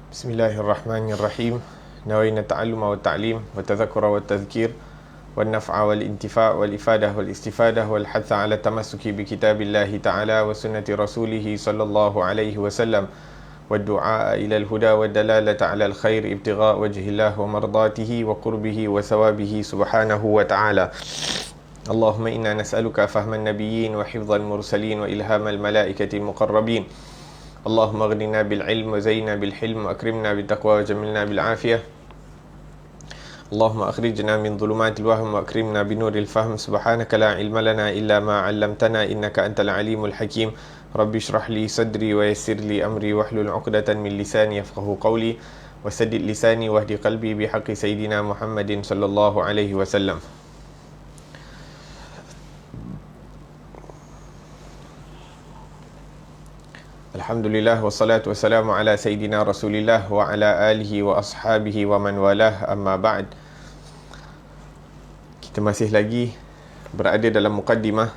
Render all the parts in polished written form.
Bismillahirrahmanirrahim. Nawaina ta'alluma wa ta'lim wa tadhakura wa tadhkir wa naf'a wal intifa' wal ifadah wal istifadah wal hatha ala tamassuki bi kitabillahi ta'ala wa sunnati rasulihi sallallahu alaihi wasallam wa du'a ila al-huda wa dalalata ala al-khair ibtigha' wajhillah wa mardatihi wa qurbihi wa thawabihi subhanahu wa ta'ala. Allahumma inna nas'aluka fahman nabiyyin wa hifdhal mursalin wa ilhamal malaikatil muqarrabin. اللهم اغننا بالعلم وزينا بالحلم واكرمنا بالتقوى وجملنا بالعافيه. اللهم اخرجنا من ظلمات الوهم واكرمنا بنور الفهم. سبحانك لا علم لنا الا ما علمتنا انك انت العليم الحكيم. رب اشرح لي صدري ويسر لي امري واحلل عقدة من لساني يفقهوا قولي وسدد لساني واهد قلبي بحق سيدنا محمد صلى الله عليه وسلم. Alhamdulillah wassalatu wassalamu ala Sayyidina Rasulillah wa ala alihi wa ashabihi wa man walah, amma ba'd. Kita masih lagi berada dalam muqaddimah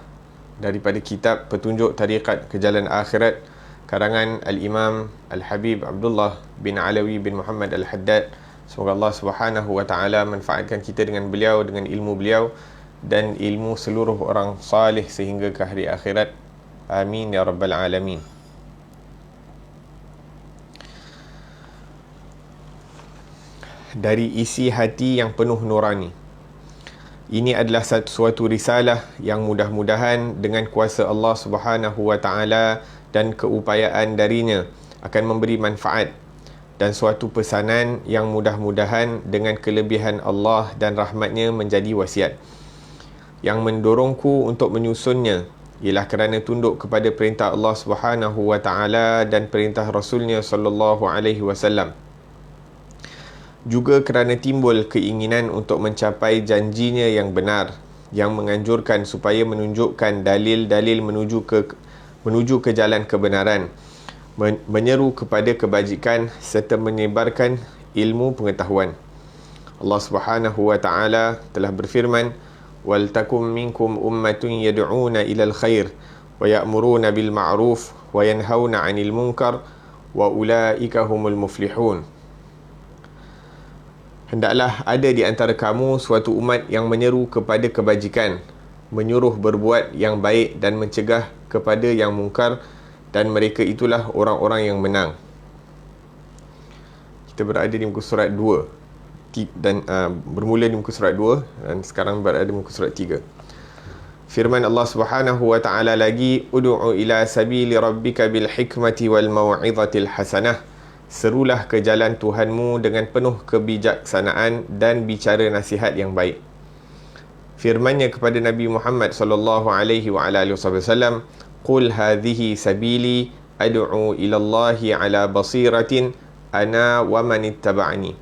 daripada kitab Petunjuk Tariqat ke Jalan Akhirat karangan Al-Imam Al-Habib Abdullah bin Alawi bin Muhammad Al-Haddad. Semoga Allah Subhanahu wa ta'ala manfaatkan kita dengan beliau, dengan ilmu beliau dan ilmu seluruh orang salih sehingga ke hari akhirat. Amin ya rabbal alamin. Dari isi hati yang penuh nurani. Ini adalah suatu risalah yang mudah-mudahan dengan kuasa Allah Subhanahu wa ta'ala dan keupayaan darinya akan memberi manfaat, dan suatu pesanan yang mudah-mudahan dengan kelebihan Allah dan rahmatnya menjadi wasiat. Yang mendorongku untuk menyusunnya ialah kerana tunduk kepada perintah Allah Subhanahu wa ta'ala dan perintah Rasulnya sallallahu alaihi wasallam. Juga kerana timbul keinginan untuk mencapai janjinya yang benar, yang menganjurkan supaya menunjukkan dalil-dalil menuju ke jalan kebenaran, menyeru kepada kebajikan serta menyebarkan ilmu pengetahuan. Allah Subhanahu wa ta'ala telah berfirman, wal takum minkum ummatun yad'una ilal khair wa ya'muruna bil ma'ruf wa yanhauna 'anil munkar wa ulaika humul muflihun. Hendaklah ada di antara kamu suatu umat yang menyeru kepada kebajikan, menyuruh berbuat yang baik dan mencegah kepada yang mungkar, dan mereka itulah orang-orang yang menang. Kita berada di muka surat 2 dan bermula di muka surat 2 dan sekarang berada di muka surat 3. Firman Allah Subhanahu wa ta'ala lagi, ud'u ila sabili rabbika bil hikmati wal mau'izatil hasanah. Serulah ke jalan Tuhanmu dengan penuh kebijaksanaan dan bicara nasihat yang baik. Firmannya kepada Nabi Muhammad sallallahu alaihi wa ala alihi wasallam, qul hadhihi sabili ad'u ila Allahi ala basiratin ana wa man ittaba'ani.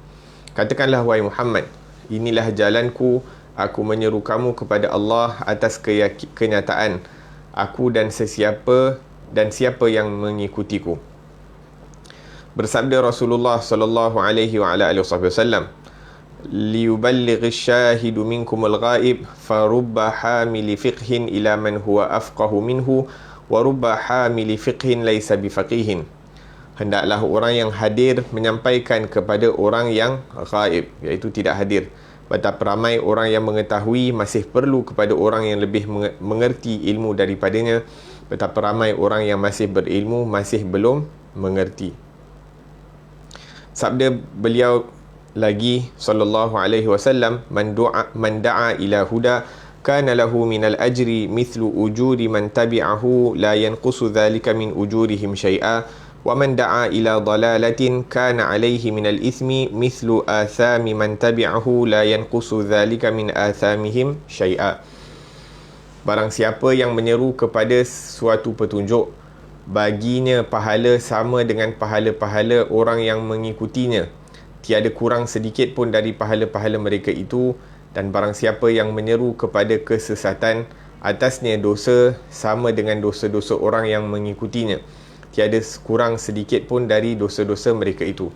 Katakanlah wahai Muhammad, inilah jalanku, aku menyeru kamu kepada Allah atas kenyataan, aku dan siapa yang mengikutiku. Bersabda Rasulullah sallallahu alaihi wa ala alihi wasallam, liyuballighish syahidu minkumul ghaib farubba hamili fiqhin ila man huwa afqahu minhu wa rubba hamili fiqhin laysa bifaqihin. Hendaklah orang yang hadir menyampaikan kepada orang yang ghaib, iaitu tidak hadir. Betapa ramai orang yang mengetahui masih perlu kepada orang yang lebih mengerti ilmu daripadanya. Betapa ramai orang yang masih berilmu masih belum mengerti. Sabda beliau lagi sallallahu alaihi wasallam, man da'a ila huda kana lahu minal ajri mithlu ujuri man tabi'ahu la yanqusu dhalika min ujurihim syai'a wa man da'a ila dalalatin kana alaihi minal ithmi mithlu athami man tabi'ahu la yanqusu dhalika min athamihim syai'a. Barang siapa yang menyeru kepada suatu petunjuk, baginya pahala sama dengan pahala-pahala orang yang mengikutinya, tiada kurang sedikit pun dari pahala-pahala mereka itu. Dan barang siapa yang menyeru kepada kesesatan, atasnya dosa sama dengan dosa-dosa orang yang mengikutinya, tiada kurang sedikit pun dari dosa-dosa mereka itu.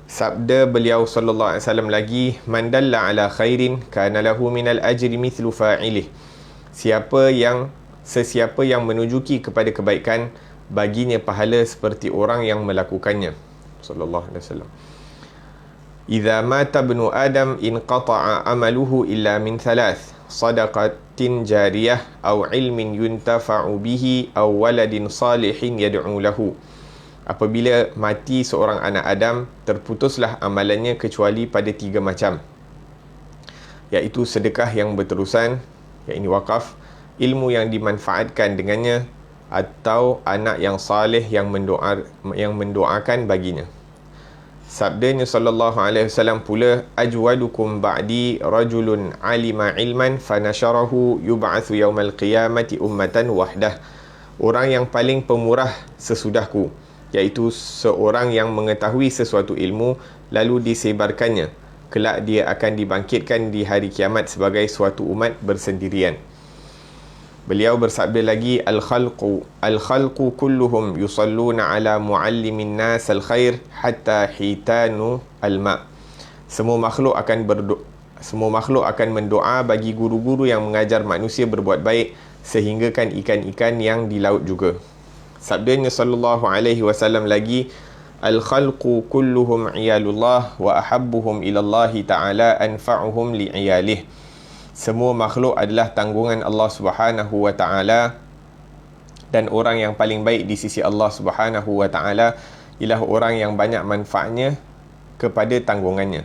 Sabda beliau sallallahu alaihi wasallam lagi, man dalla ala khairin kana lahu minal ajri mithlu fa'ilih. Sesiapa yang menunjuki kepada kebaikan, baginya pahala seperti orang yang melakukannya. sallallahu alaihi wasallam. Idza mata ibnu Adam inqata'a amaluhu illa min thalath, sadaqatin jariyah aw ilmin yuntafa'u bihi aw waladin salihin yad'u lahu. Apabila mati seorang anak Adam, terputuslah amalannya kecuali pada 3 macam, iaitu sedekah yang berterusan, iaitu wakaf, ilmu yang dimanfaatkan dengannya, atau anak yang saleh yang mendoakan baginya. Sabdanya sallallahu alaihi wasallam pula, ajwadukum ba'di rajulun alima ilman fanasharahu yub'atsu yaumal qiyamati ummatan wahdah. Orang yang paling pemurah sesudahku, iaitu seorang yang mengetahui sesuatu ilmu lalu disebarkannya, kelak dia akan dibangkitkan di hari kiamat sebagai suatu umat bersendirian. Beliau bersabda lagi, al-khalqu kulluhum yusalluna ala muallimin nas al-khair hatta hitanu al-ma. Semua makhluk akan mendoa bagi guru-guru yang mengajar manusia berbuat baik, sehinggakan ikan-ikan yang di laut juga. Sabdanya sallallahu alaihi wasallam lagi, al-khalqu kulluhum iyalullah wa ahabbuhum ilallahi ta'ala anfa'uhum li'iyalih. Semua makhluk adalah tanggungan Allah Subhanahu wa ta'ala, dan orang yang paling baik di sisi Allah Subhanahu wa ta'ala ialah orang yang banyak manfaatnya kepada tanggungannya.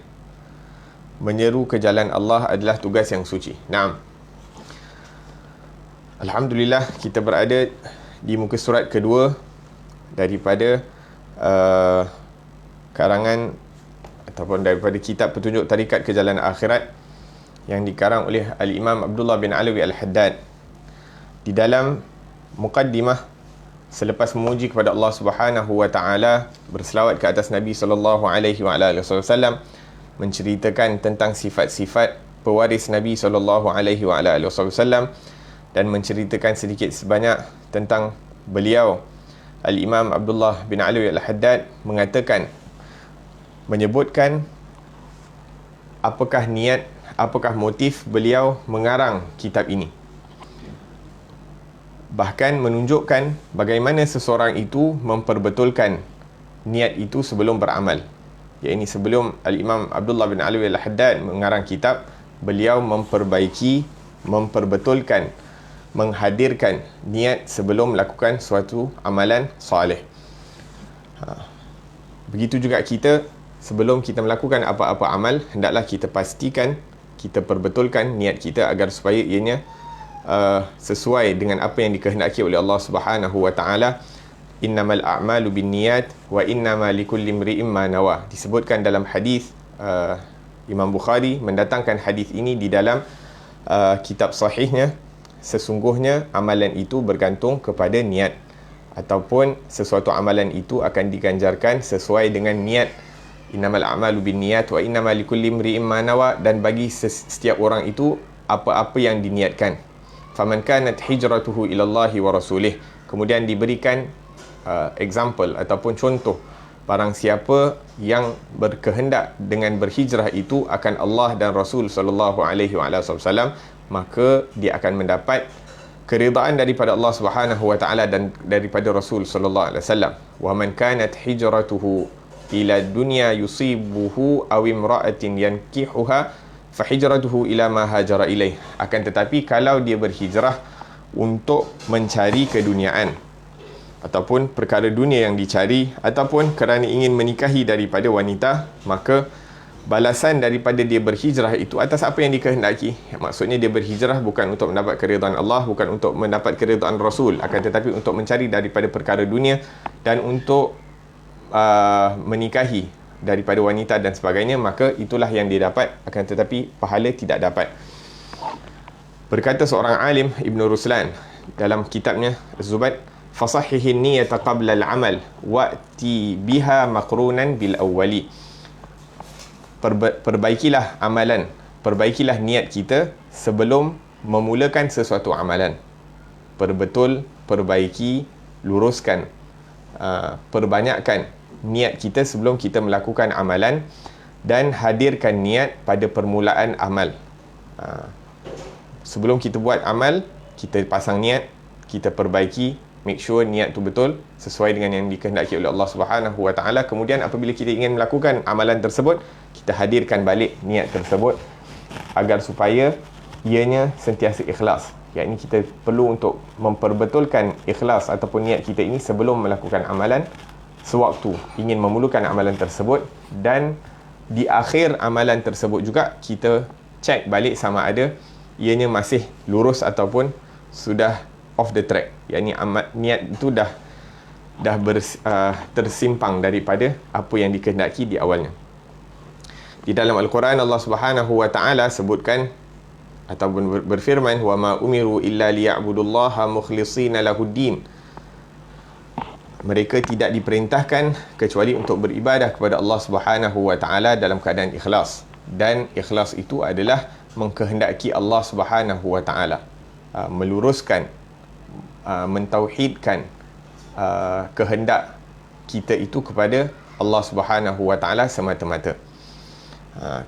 Menyeru ke jalan Allah adalah tugas yang suci. Naam. Alhamdulillah, kita berada di muka surat kedua daripada karangan ataupun daripada kitab Petunjuk Tarikat ke Jalan Akhirat yang dikarang oleh Al-Imam Abdullah bin Alawi Al-Haddad. Di dalam muqaddimah, selepas memuji kepada Allah Subhanahu wa ta'ala, berselawat ke atas Nabi sallallahu alaihi wasallam, menceritakan tentang sifat-sifat pewaris Nabi sallallahu alaihi wasallam, dan menceritakan sedikit sebanyak tentang beliau, Al-Imam Abdullah bin Alawi Al-Haddad menyebutkan apakah motif beliau mengarang kitab ini. Bahkan menunjukkan bagaimana seseorang itu memperbetulkan niat itu sebelum beramal. Iaitu sebelum Al-Imam Abdullah bin Alawi Al-Haddad mengarang kitab, beliau memperbetulkan, menghadirkan niat sebelum melakukan suatu amalan soleh. Begitu juga kita, sebelum kita melakukan apa-apa amal, hendaklah kita pastikan, kita perbetulkan niat kita agar supaya ianya sesuai dengan apa yang dikehendaki oleh Allah Subhanahu wa ta'ala. Innamal a'malu binniyat wa innama likulli imri'in ma nawa. Disebutkan dalam hadis, Imam Bukhari mendatangkan hadis ini di dalam kitab sahihnya, sesungguhnya amalan itu bergantung kepada niat, ataupun sesuatu amalan itu akan diganjarkan sesuai dengan niat. Innamal a'malu binniyat wa innama likulli imri'in ma nawa. Dan bagi setiap orang itu apa-apa yang diniatkan. Faman kanat hijratuhu ilallahi wa rasulih. Kemudian diberikan example ataupun contoh, barang siapa yang berkehendak dengan berhijrah itu akan Allah dan Rasul sallallahu alaihi wasallam, maka dia akan mendapat keridaan daripada Allah Subhanahu wa taala dan daripada Rasul sallallahu alaihi wasallam. Wa man kanat hijratuhu ila dunya yusibuhu aw imra'atin yankihuha fa hijratuhu ila ma hajara ilaih. Akan tetapi kalau dia berhijrah untuk mencari keduniaan ataupun perkara dunia yang dicari, ataupun kerana ingin menikahi daripada wanita, maka balasan daripada dia berhijrah itu atas apa yang dikehendaki. Maksudnya dia berhijrah bukan untuk mendapat keridaan Allah, bukan untuk mendapat keridaan Rasul, akan tetapi untuk mencari daripada perkara dunia dan untuk menikahi daripada wanita dan sebagainya, maka itulah yang dia dapat, akan tetapi pahala tidak dapat. Berkata seorang alim, Ibn Ruslan, dalam kitabnya Az-Zubad, fasahihin niyata qabla al-amal wa'ti biha maqrunan bil awwali. Perbaikilah amalan, perbaikilah niat kita sebelum memulakan sesuatu amalan. Perbaiki, luruskan, perbanyakkan niat kita sebelum kita melakukan amalan, dan hadirkan niat pada permulaan amal. Sebelum kita buat amal, kita pasang niat, kita perbaiki, make sure niat tu betul sesuai dengan yang dikehendaki oleh Allah Subhanahu Wa Taala. Kemudian apabila kita ingin melakukan amalan tersebut, kita hadirkan balik niat tersebut agar supaya ianya sentiasa ikhlas. Yakni kita perlu untuk memperbetulkan ikhlas ataupun niat kita ini sebelum melakukan amalan, sewaktu ingin memulakan amalan tersebut, dan di akhir amalan tersebut juga kita cek balik sama ada ianya masih lurus ataupun sudah off the track. Yakni niat itu dah tersimpang daripada apa yang dikehendaki di awalnya. Di dalam Al-Quran Allah Subhanahu Wa Taala sebutkan ataupun berfirman, wa ma umiru illa liya'budullaha mukhlishina lahuddin. Mereka tidak diperintahkan kecuali untuk beribadah kepada Allah Subhanahu Wa Taala dalam keadaan ikhlas, dan ikhlas itu adalah mengkehendaki Allah Subhanahu Wa Taala, meluruskan, mentauhidkan kehendak kita itu kepada Allah Subhanahu Wa Taala semata-mata.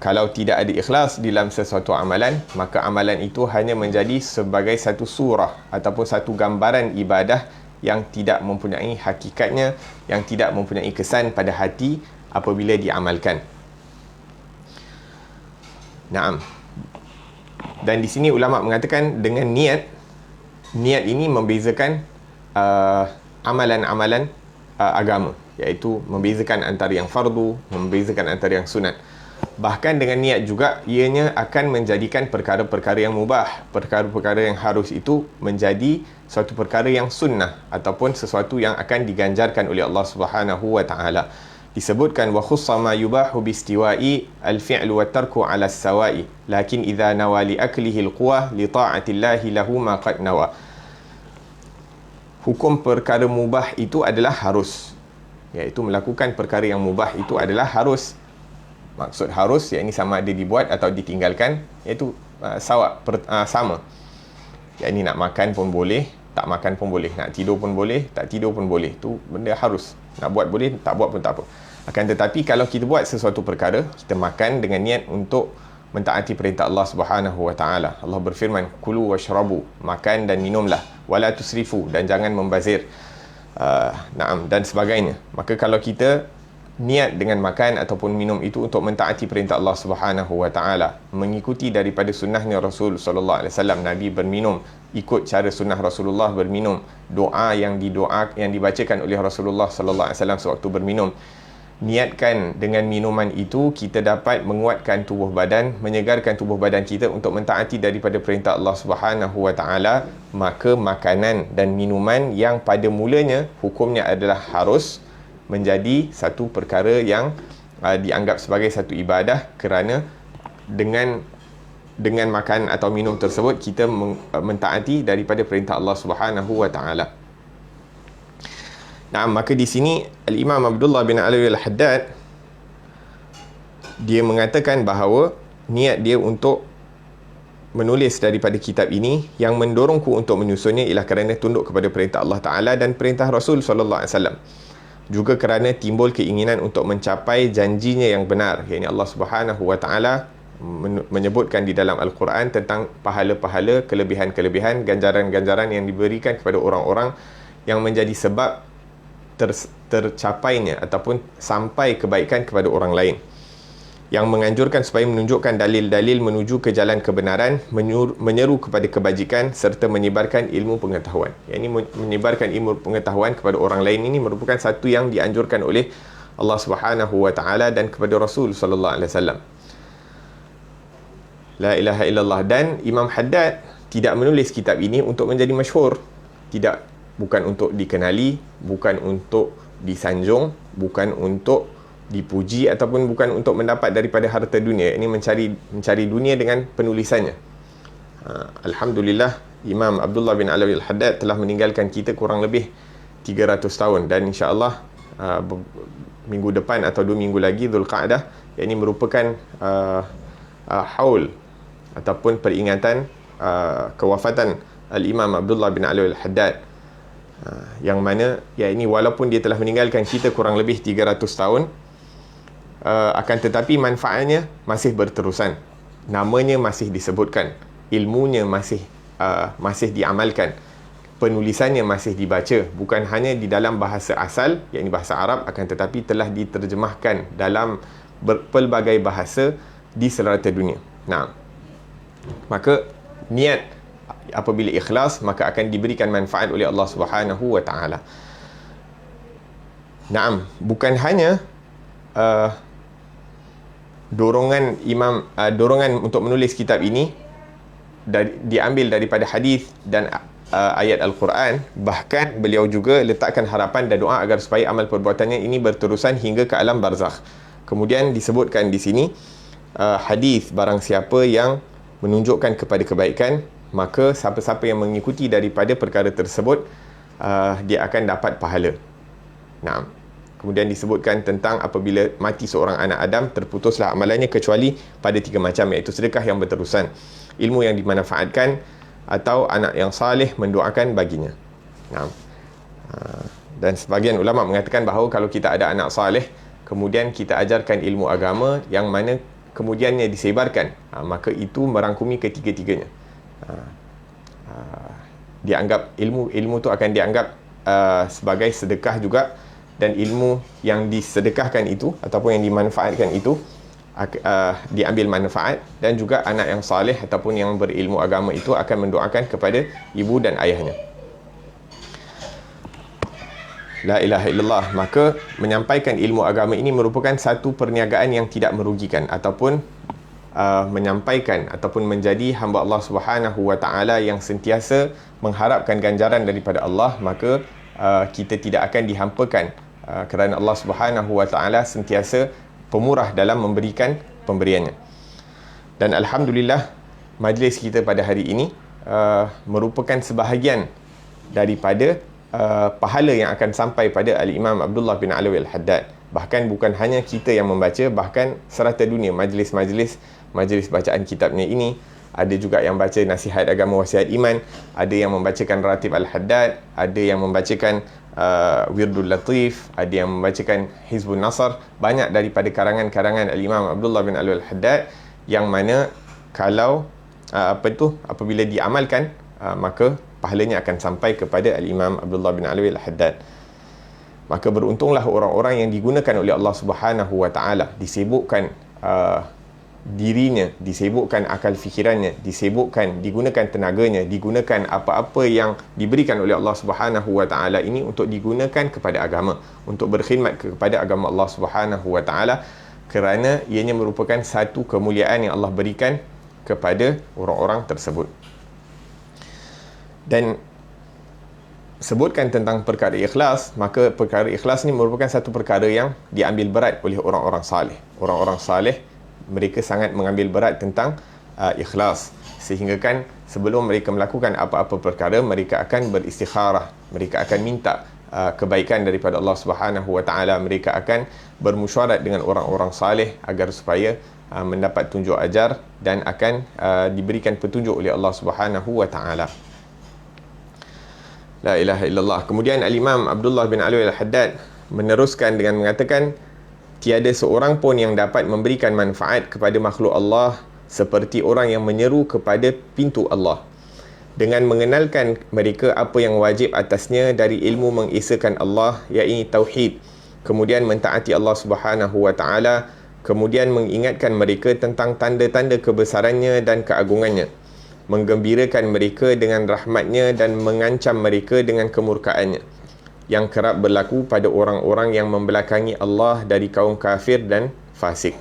Kalau tidak ada ikhlas dalam sesuatu amalan, maka amalan itu hanya menjadi sebagai satu surah ataupun satu gambaran ibadah yang tidak mempunyai hakikatnya, yang tidak mempunyai kesan pada hati apabila diamalkan. Naam. Dan di sini ulama mengatakan dengan niat ini membezakan amalan-amalan agama, iaitu membezakan antara yang fardu, membezakan antara yang sunat. Bahkan dengan niat juga ianya akan menjadikan perkara-perkara yang mubah, perkara-perkara yang harus itu menjadi suatu perkara yang sunnah ataupun sesuatu yang akan diganjarkan oleh Allah Subhanahu Wa Taala. Disebutkan wa khussa ma yubahu bistiwa'i al-fi'lu wa tarku 'ala as-sawa'i lakin idza nawa li aklihi al-quwa li ta'atillahi lahu ma qad nawa. Hukum perkara mubah itu adalah harus, iaitu melakukan perkara yang mubah itu adalah harus. Maksud harus, yakni sama ada dibuat atau ditinggalkan, iaitu sama. Yakni nak makan pun boleh, tak makan pun boleh, nak tidur pun boleh, tak tidur pun boleh. Itu benda harus. Nak buat boleh, tak buat pun tak apa. Akan tetapi kalau kita buat sesuatu perkara, kita makan dengan niat untuk mentaati perintah Allah Subhanahu Wa Taala. Allah berfirman, kulu washrabu, makan dan minumlah, wala tusrifu, dan jangan membazir, dan sebagainya. Maka kalau kita niat dengan makan ataupun minum itu untuk mentaati perintah Allah Subhanahu Wa Taala, mengikuti daripada sunnahnya Rasul sallallahu alaihi wasallam, Nabi berminum, ikut cara sunnah Rasulullah berminum, doa yang dibacakan oleh Rasulullah sallallahu alaihi wasallam sewaktu berminum. Niatkan dengan minuman itu kita dapat menguatkan tubuh badan, menyegarkan tubuh badan kita untuk mentaati daripada perintah Allah Subhanahu Wa Taala, maka makanan dan minuman yang pada mulanya hukumnya adalah harus menjadi satu perkara yang dianggap sebagai satu ibadah, kerana dengan makan atau minum tersebut kita mentaati daripada perintah Allah Subhanahu Wa Taala. Nah, maka di sini Al-Imam Abdullah bin Alawi Al-Haddad dia mengatakan bahawa niat dia untuk menulis daripada kitab ini yang mendorongku untuk menyusunnya ialah kerana tunduk kepada perintah Allah Taala dan perintah Rasul sallallahu alaihi wasallam. Juga kerana timbul keinginan untuk mencapai janjinya yang benar, yakni Allah Subhanahu Wa Taala menyebutkan di dalam Al-Quran tentang pahala-pahala, kelebihan-kelebihan, ganjaran-ganjaran yang diberikan kepada orang-orang yang menjadi sebab tercapainya ataupun sampai kebaikan kepada orang lain, yang menganjurkan supaya menunjukkan dalil-dalil menuju ke jalan kebenaran, menyeru kepada kebajikan serta menyebarkan ilmu pengetahuan. Yang ini menyebarkan ilmu pengetahuan kepada orang lain ini merupakan satu yang dianjurkan oleh Allah Subhanahu Wa Taala dan kepada Rasul sallallahu alaihi wasallam. La ilaha illallah. Dan Imam Haddad tidak menulis kitab ini untuk menjadi masyhur, bukan untuk dikenali, bukan untuk disanjung, bukan untuk dipuji ataupun bukan untuk mendapat daripada harta dunia. Ini mencari dunia dengan penulisannya. Alhamdulillah, Imam Abdullah bin Alawi Al-Haddad telah meninggalkan kita kurang lebih 300 tahun, dan insya-Allah minggu depan atau 2 minggu lagi Zulqa'dah, yang ini merupakan haul ataupun peringatan kewafatan Al-Imam Abdullah bin Alawi Al-Haddad, yang mana ini walaupun dia telah meninggalkan kita kurang lebih 300 tahun, akan tetapi manfaatnya masih berterusan, namanya masih disebutkan, ilmunya masih diamalkan. penulisannya masih dibaca, bukan hanya di dalam bahasa asal, yakni bahasa Arab, akan tetapi telah diterjemahkan dalam pelbagai bahasa di seluruh dunia. Nah, maka niat apabila ikhlas, maka akan diberikan manfaat oleh Allah Subhanahu wa taala. Naam, bukan hanya dorongan untuk menulis kitab ini diambil daripada hadis dan ayat Al-Quran, bahkan beliau juga letakkan harapan dan doa agar supaya amal perbuatannya ini berterusan hingga ke alam barzakh. Kemudian disebutkan di sini hadis, barang siapa yang menunjukkan kepada kebaikan, maka siapa-siapa yang mengikuti daripada perkara tersebut, dia akan dapat pahala. Nah, kemudian disebutkan tentang apabila mati seorang anak Adam, terputuslah amalannya kecuali pada 3 macam, iaitu sedekah yang berterusan, ilmu yang dimanfaatkan, atau anak yang saleh mendoakan baginya. Nah, dan sebagian ulama mengatakan bahawa kalau kita ada anak saleh, kemudian kita ajarkan ilmu agama yang mana kemudiannya disebarkan, maka itu merangkumi ketiga-tiganya. Dianggap ilmu tu akan dianggap sebagai sedekah juga, dan ilmu yang disedekahkan itu ataupun yang dimanfaatkan itu diambil manfaat, dan juga anak yang saleh ataupun yang berilmu agama itu akan mendoakan kepada ibu dan ayahnya. La ilaha illallah. Maka menyampaikan ilmu agama ini merupakan satu perniagaan yang tidak merugikan, ataupun menyampaikan ataupun menjadi hamba Allah Subhanahu wa taala yang sentiasa mengharapkan ganjaran daripada Allah, maka kita tidak akan dihampakan, kerana Allah Subhanahu wa taala sentiasa pemurah dalam memberikan pemberiannya. Dan alhamdulillah, majlis kita pada hari ini merupakan sebahagian daripada pahala yang akan sampai pada Al-Imam Abdullah bin Alawi Al-Haddad. Bahkan bukan hanya kita yang membaca, bahkan serata dunia majlis bacaan kitabnya ini, ada juga yang baca nasihat agama wasiat iman, ada yang membacakan ratib Al-Haddad, ada yang membacakan Wirdul Latif, ada yang membacakan Hizbun Nasr. Banyak daripada karangan-karangan Al-Imam Abdullah bin Alawi Al-Haddad yang mana kalau apabila diamalkan, maka pahalanya akan sampai kepada Al-Imam Abdullah bin Alawi Al-Haddad. Maka beruntunglah orang-orang yang digunakan oleh Allah Subhanahu wa taala, disibukkan dirinya, disibukkan akal fikirannya, disibukkan, digunakan tenaganya, digunakan apa-apa yang diberikan oleh Allah Subhanahu wa taala ini untuk digunakan kepada agama, untuk berkhidmat kepada agama Allah Subhanahu wa taala, kerana ianya merupakan satu kemuliaan yang Allah berikan kepada orang-orang tersebut. Dan sebutkan tentang perkara ikhlas, maka perkara ikhlas ni merupakan satu perkara yang diambil berat oleh orang-orang saleh. Orang-orang saleh mereka sangat mengambil berat tentang ikhlas, sehingga kan sebelum mereka melakukan apa-apa perkara, mereka akan beristikharah, mereka akan minta kebaikan daripada Allah Subhanahu wa taala, mereka akan bermusyawarat dengan orang-orang saleh agar supaya mendapat tunjuk ajar, dan akan diberikan petunjuk oleh Allah Subhanahu wa taala. La ilaha illallah. Kemudian Al-Imam Abdullah bin Alawi Al-Haddad meneruskan dengan mengatakan, tiada seorang pun yang dapat memberikan manfaat kepada makhluk Allah seperti orang yang menyeru kepada pintu Allah, dengan mengenalkan mereka apa yang wajib atasnya dari ilmu mengesakan Allah, iaitu tauhid, kemudian mentaati Allah Subhanahu wa taala, kemudian mengingatkan mereka tentang tanda-tanda kebesarannya dan keagungannya, menggembirakan mereka dengan rahmatnya dan mengancam mereka dengan kemurkaannya, yang kerap berlaku pada orang-orang yang membelakangi Allah dari kaum kafir dan fasik,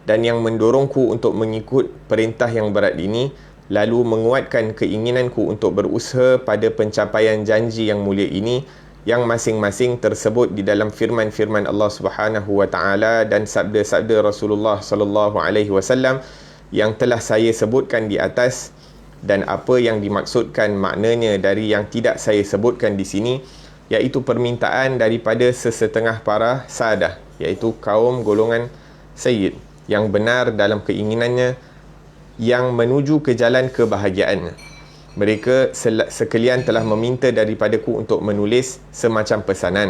dan yang mendorongku untuk mengikut perintah yang berat ini, lalu menguatkan keinginanku untuk berusaha pada pencapaian janji yang mulia ini, yang masing-masing tersebut di dalam firman-firman Allah Subhanahu wa taala dan sabda-sabda Rasulullah sallallahu alaihi wasallam yang telah saya sebutkan di atas, dan apa yang dimaksudkan maknanya dari yang tidak saya sebutkan di sini, iaitu permintaan daripada sesetengah para sadah, iaitu kaum golongan sayyid yang benar dalam keinginannya yang menuju ke jalan kebahagiaan. Mereka sekalian telah meminta daripadaku untuk menulis semacam pesanan,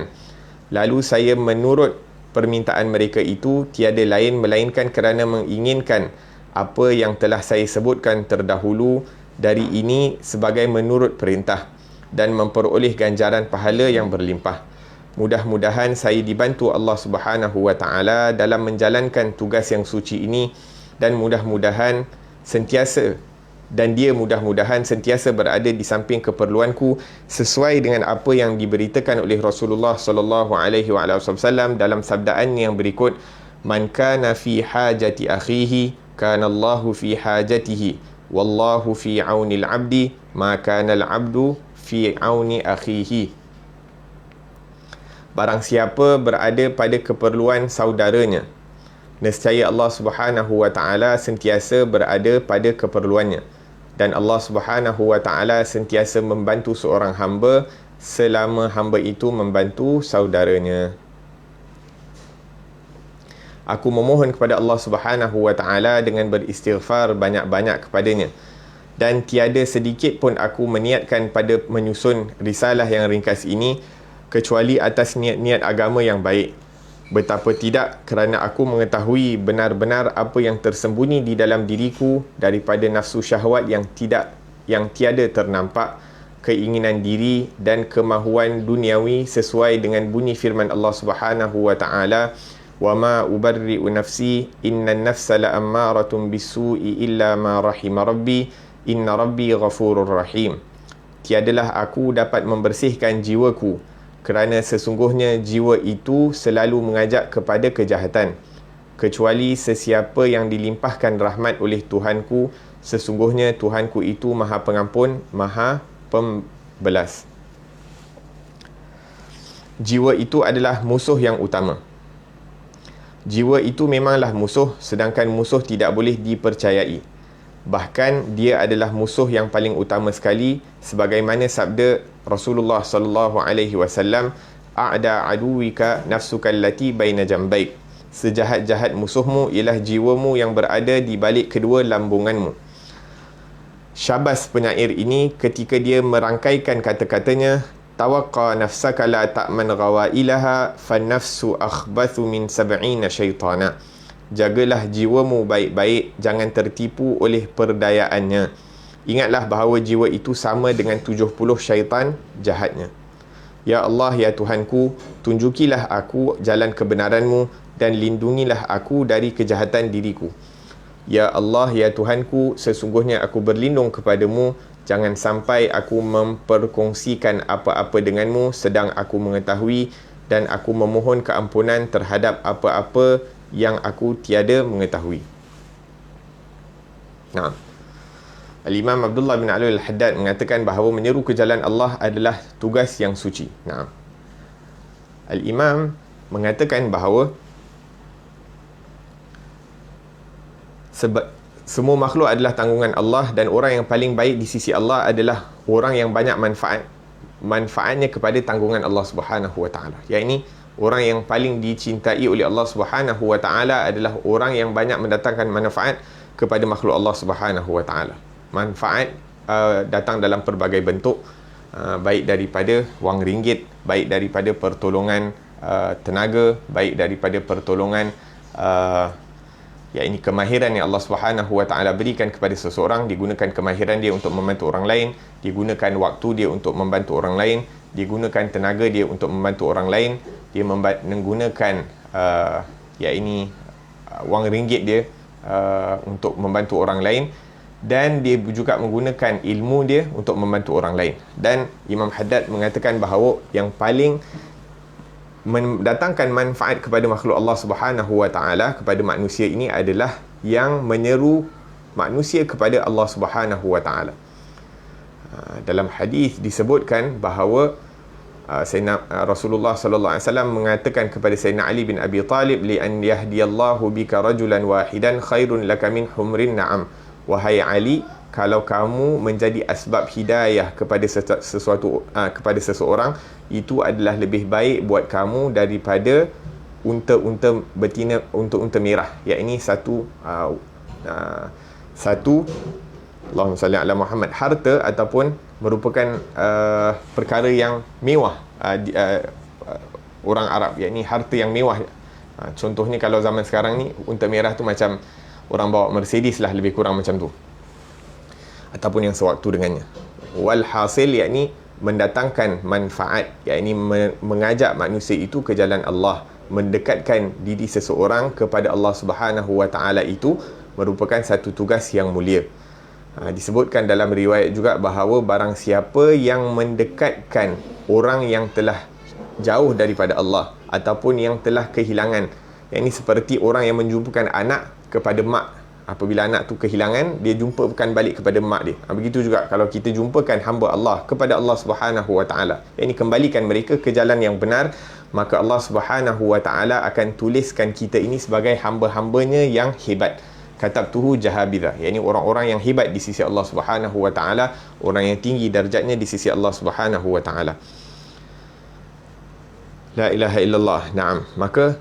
lalu saya menurut permintaan mereka itu, tiada lain melainkan kerana menginginkan apa yang telah saya sebutkan terdahulu, dari ini sebagai menurut perintah dan memperoleh ganjaran pahala yang berlimpah. Mudah-mudahan saya dibantu Allah Subhanahu wa taala dalam menjalankan tugas yang suci ini, dan mudah-mudahan mudah-mudahan sentiasa berada di samping keperluanku sesuai dengan apa yang diberitakan oleh Rasulullah sallallahu alaihi wasallam dalam sabdaannya yang berikut, man kana fi hajati akhihi kana Allahu fi hajatihi wallahu fi auni al-'abdi ma kana al-'abdu fi auni akhihi. Barang siapa berada pada keperluan saudaranya, nescaya Allah Subhanahu wa taala sentiasa berada pada keperluannya, dan Allah Subhanahu wa taala sentiasa membantu seorang hamba selama hamba itu membantu saudaranya. Aku memohon kepada Allah Subhanahu wa taala dengan beristighfar banyak-banyak kepadanya, dan tiada sedikit pun aku meniatkan pada menyusun risalah yang ringkas ini kecuali atas niat-niat agama yang baik. Betapa tidak, kerana aku mengetahui benar-benar apa yang tersembunyi di dalam diriku daripada nafsu syahwat yang tiada ternampak, keinginan diri dan kemahuan duniawi, sesuai dengan bunyi firman Allah Subhanahu wa taala, wa ma ubarri'u nafsi innan nafsa la'ammaratun bisu'i illa ma rahima rabbi inna rabbi ghafurur rahim. Tiadalah aku dapat membersihkan jiwaku, kerana sesungguhnya jiwa itu selalu mengajak kepada kejahatan, kecuali sesiapa yang dilimpahkan rahmat oleh Tuhanku. Sesungguhnya Tuhanku itu Maha Pengampun, Maha Pembelas. Jiwa itu adalah musuh yang utama. Jiwa itu memanglah musuh, sedangkan musuh tidak boleh dipercayai. Bahkan dia adalah musuh yang paling utama sekali, sebagaimana sabda Rasulullah sallallahu alaihi wasallam, a'da aduwika nafsuka allati baina jambaik. Sejahat-jahat musuhmu ialah jiwamu yang berada di balik kedua lambunganmu. Syabas penyair ini ketika dia merangkaikan kata-katanya, tawaqqa nafsaka la ta'man ghawailaha fan nafsu akhbathu min 70 syaitana. Jagalah jiwamu baik-baik, jangan tertipu oleh perdayaannya. Ingatlah bahawa jiwa itu sama dengan 70 syaitan jahatnya. Ya Allah, ya Tuhanku, tunjukilah aku jalan kebenaranmu dan lindungilah aku dari kejahatan diriku. Ya Allah, ya Tuhanku, sesungguhnya aku berlindung kepadamu. Jangan sampai aku memperkongsikan apa-apa denganmu sedang aku mengetahui, dan aku memohon keampunan terhadap apa-apa yang aku tiada mengetahui. Nah, Al-Imam Abdullah bin Ali Al-Haddad mengatakan bahawa menyeru ke jalan Allah adalah tugas yang suci. Nah, Al-Imam mengatakan bahawa semua makhluk adalah tanggungan Allah, dan orang yang paling baik di sisi Allah adalah orang yang banyak manfaatnya kepada tanggungan Allah Subhanahu wa taala. Iaitu orang yang paling dicintai oleh Allah Subhanahu wa taala adalah orang yang banyak mendatangkan manfaat kepada makhluk Allah Subhanahu wa taala. Manfaat datang dalam pelbagai bentuk, baik daripada wang ringgit, baik daripada pertolongan tenaga, baik daripada pertolongan iaitu kemahiran yang Allah Subhanahu wa taala berikan kepada seseorang. Digunakan kemahiran dia untuk membantu orang lain, digunakan waktu dia untuk membantu orang lain, digunakan tenaga dia untuk membantu orang lain, dia menggunakan wang ringgit dia untuk membantu orang lain, dan dia juga menggunakan ilmu dia untuk membantu orang lain. Dan Imam Haddad mengatakan bahawa yang paling mendatangkan manfaat kepada makhluk Allah Subhanahu wa taala, kepada manusia ini, adalah yang menyeru manusia kepada Allah Subhanahu wa taala. Dalam hadis disebutkan bahawa Sayyidina Rasulullah sallallahu alaihi wasallam mengatakan kepada Sayyidina Ali bin Abi Talib, li an yahdiyallahu bika rajulan wahidan khairun laka min humrin na'am. Wahai Ali, kalau kamu menjadi asbab hidayah kepada kepada seseorang, itu adalah lebih baik buat kamu daripada unta-unta betina, unta-unta merah. Iaitu satu Allahumma salli ala Muhammad, harta ataupun merupakan perkara yang mewah orang Arab, iaitu harta yang mewah. Contohnya kalau zaman sekarang ni, unta merah tu macam orang bawa Mercedes lah, lebih kurang macam tu. ataupun yang sewaktu dengannya. Walhasil yakni mendatangkan manfaat, yakni mengajak manusia itu ke jalan Allah, mendekatkan diri seseorang kepada Allah Subhanahu wa taala itu merupakan satu tugas yang mulia. Disebutkan dalam riwayat juga bahawa barang siapa yang mendekatkan orang yang telah jauh daripada Allah ataupun yang telah kehilangan, yang ini seperti orang yang menjumpakan anak kepada mak. Apabila anak tu kehilangan, dia jumpakan balik kepada mak dia. Begitu juga kalau kita jumpakan hamba Allah kepada Allah Subhanahu wa taala, yang ini kembalikan mereka ke jalan yang benar, maka Allah Subhanahu wa taala akan tuliskan kita ini sebagai hamba-hambanya yang hebat. Katabtuhu jahabidha, yakni orang-orang yang hebat di sisi Allah Subhanahu wa taala, orang yang tinggi darjatnya di sisi Allah Subhanahu wa taala. La ilaha illallah. Naam. Maka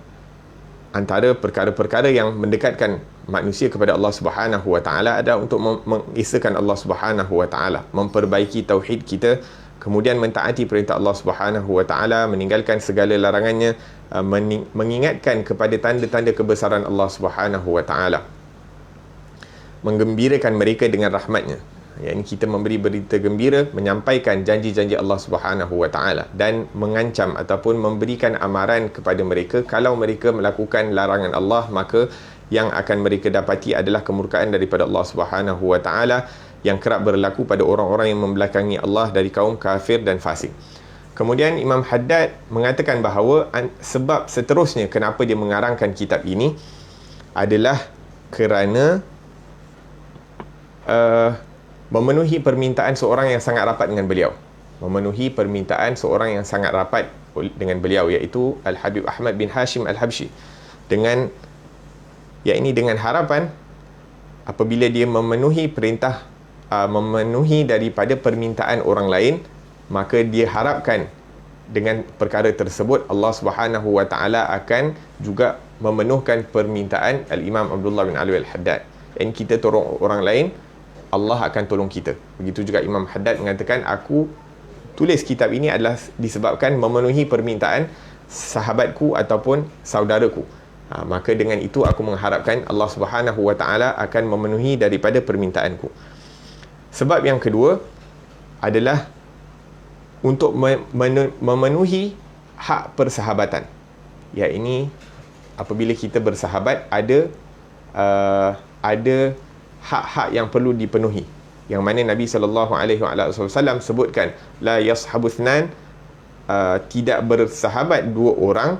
antara perkara-perkara yang mendekatkan manusia kepada Allah Subhanahu wa taala adalah untuk mengesahkan Allah Subhanahu wa taala, memperbaiki tauhid kita, kemudian mentaati perintah Allah Subhanahu wa taala, meninggalkan segala larangannya, mengingatkan kepada tanda-tanda kebesaran Allah Subhanahu wa taala, menggembirakan mereka dengan rahmatnya, yakni kita memberi berita gembira, menyampaikan janji-janji Allah Subhanahu wa taala, dan mengancam ataupun memberikan amaran kepada mereka kalau mereka melakukan larangan Allah, maka yang akan mereka dapati adalah kemurkaan daripada Allah Subhanahu wa taala yang kerap berlaku pada orang-orang yang membelakangi Allah dari kaum kafir dan fasik. Kemudian Imam Haddad mengatakan bahawa sebab seterusnya kenapa dia mengarangkan kitab ini adalah kerana memenuhi permintaan seorang yang sangat rapat dengan beliau. Memenuhi permintaan seorang yang sangat rapat dengan beliau, iaitu Al-Habib Ahmad bin Hashim Al-Habshi, dengan harapan apabila dia memenuhi perintah, memenuhi daripada permintaan orang lain, maka dia harapkan dengan perkara tersebut Allah Subhanahu wa taala akan juga memenuhkan permintaan Al-Imam Abdullah bin Alwi Al-Haddad. Dan kita tolong orang lain, Allah akan tolong kita. Begitu juga Imam Haddad mengatakan, aku tulis kitab ini adalah disebabkan memenuhi permintaan sahabatku ataupun saudaraku. Maka dengan itu aku mengharapkan Allah Subhanahu wa taala akan memenuhi daripada permintaanku. Sebab yang kedua adalah untuk memenuhi hak persahabatan. Ya, ini apabila kita bersahabat ada hak-hak yang perlu dipenuhi, yang mana Nabi SAW sebutkan la yashabuthnan, tidak bersahabat dua orang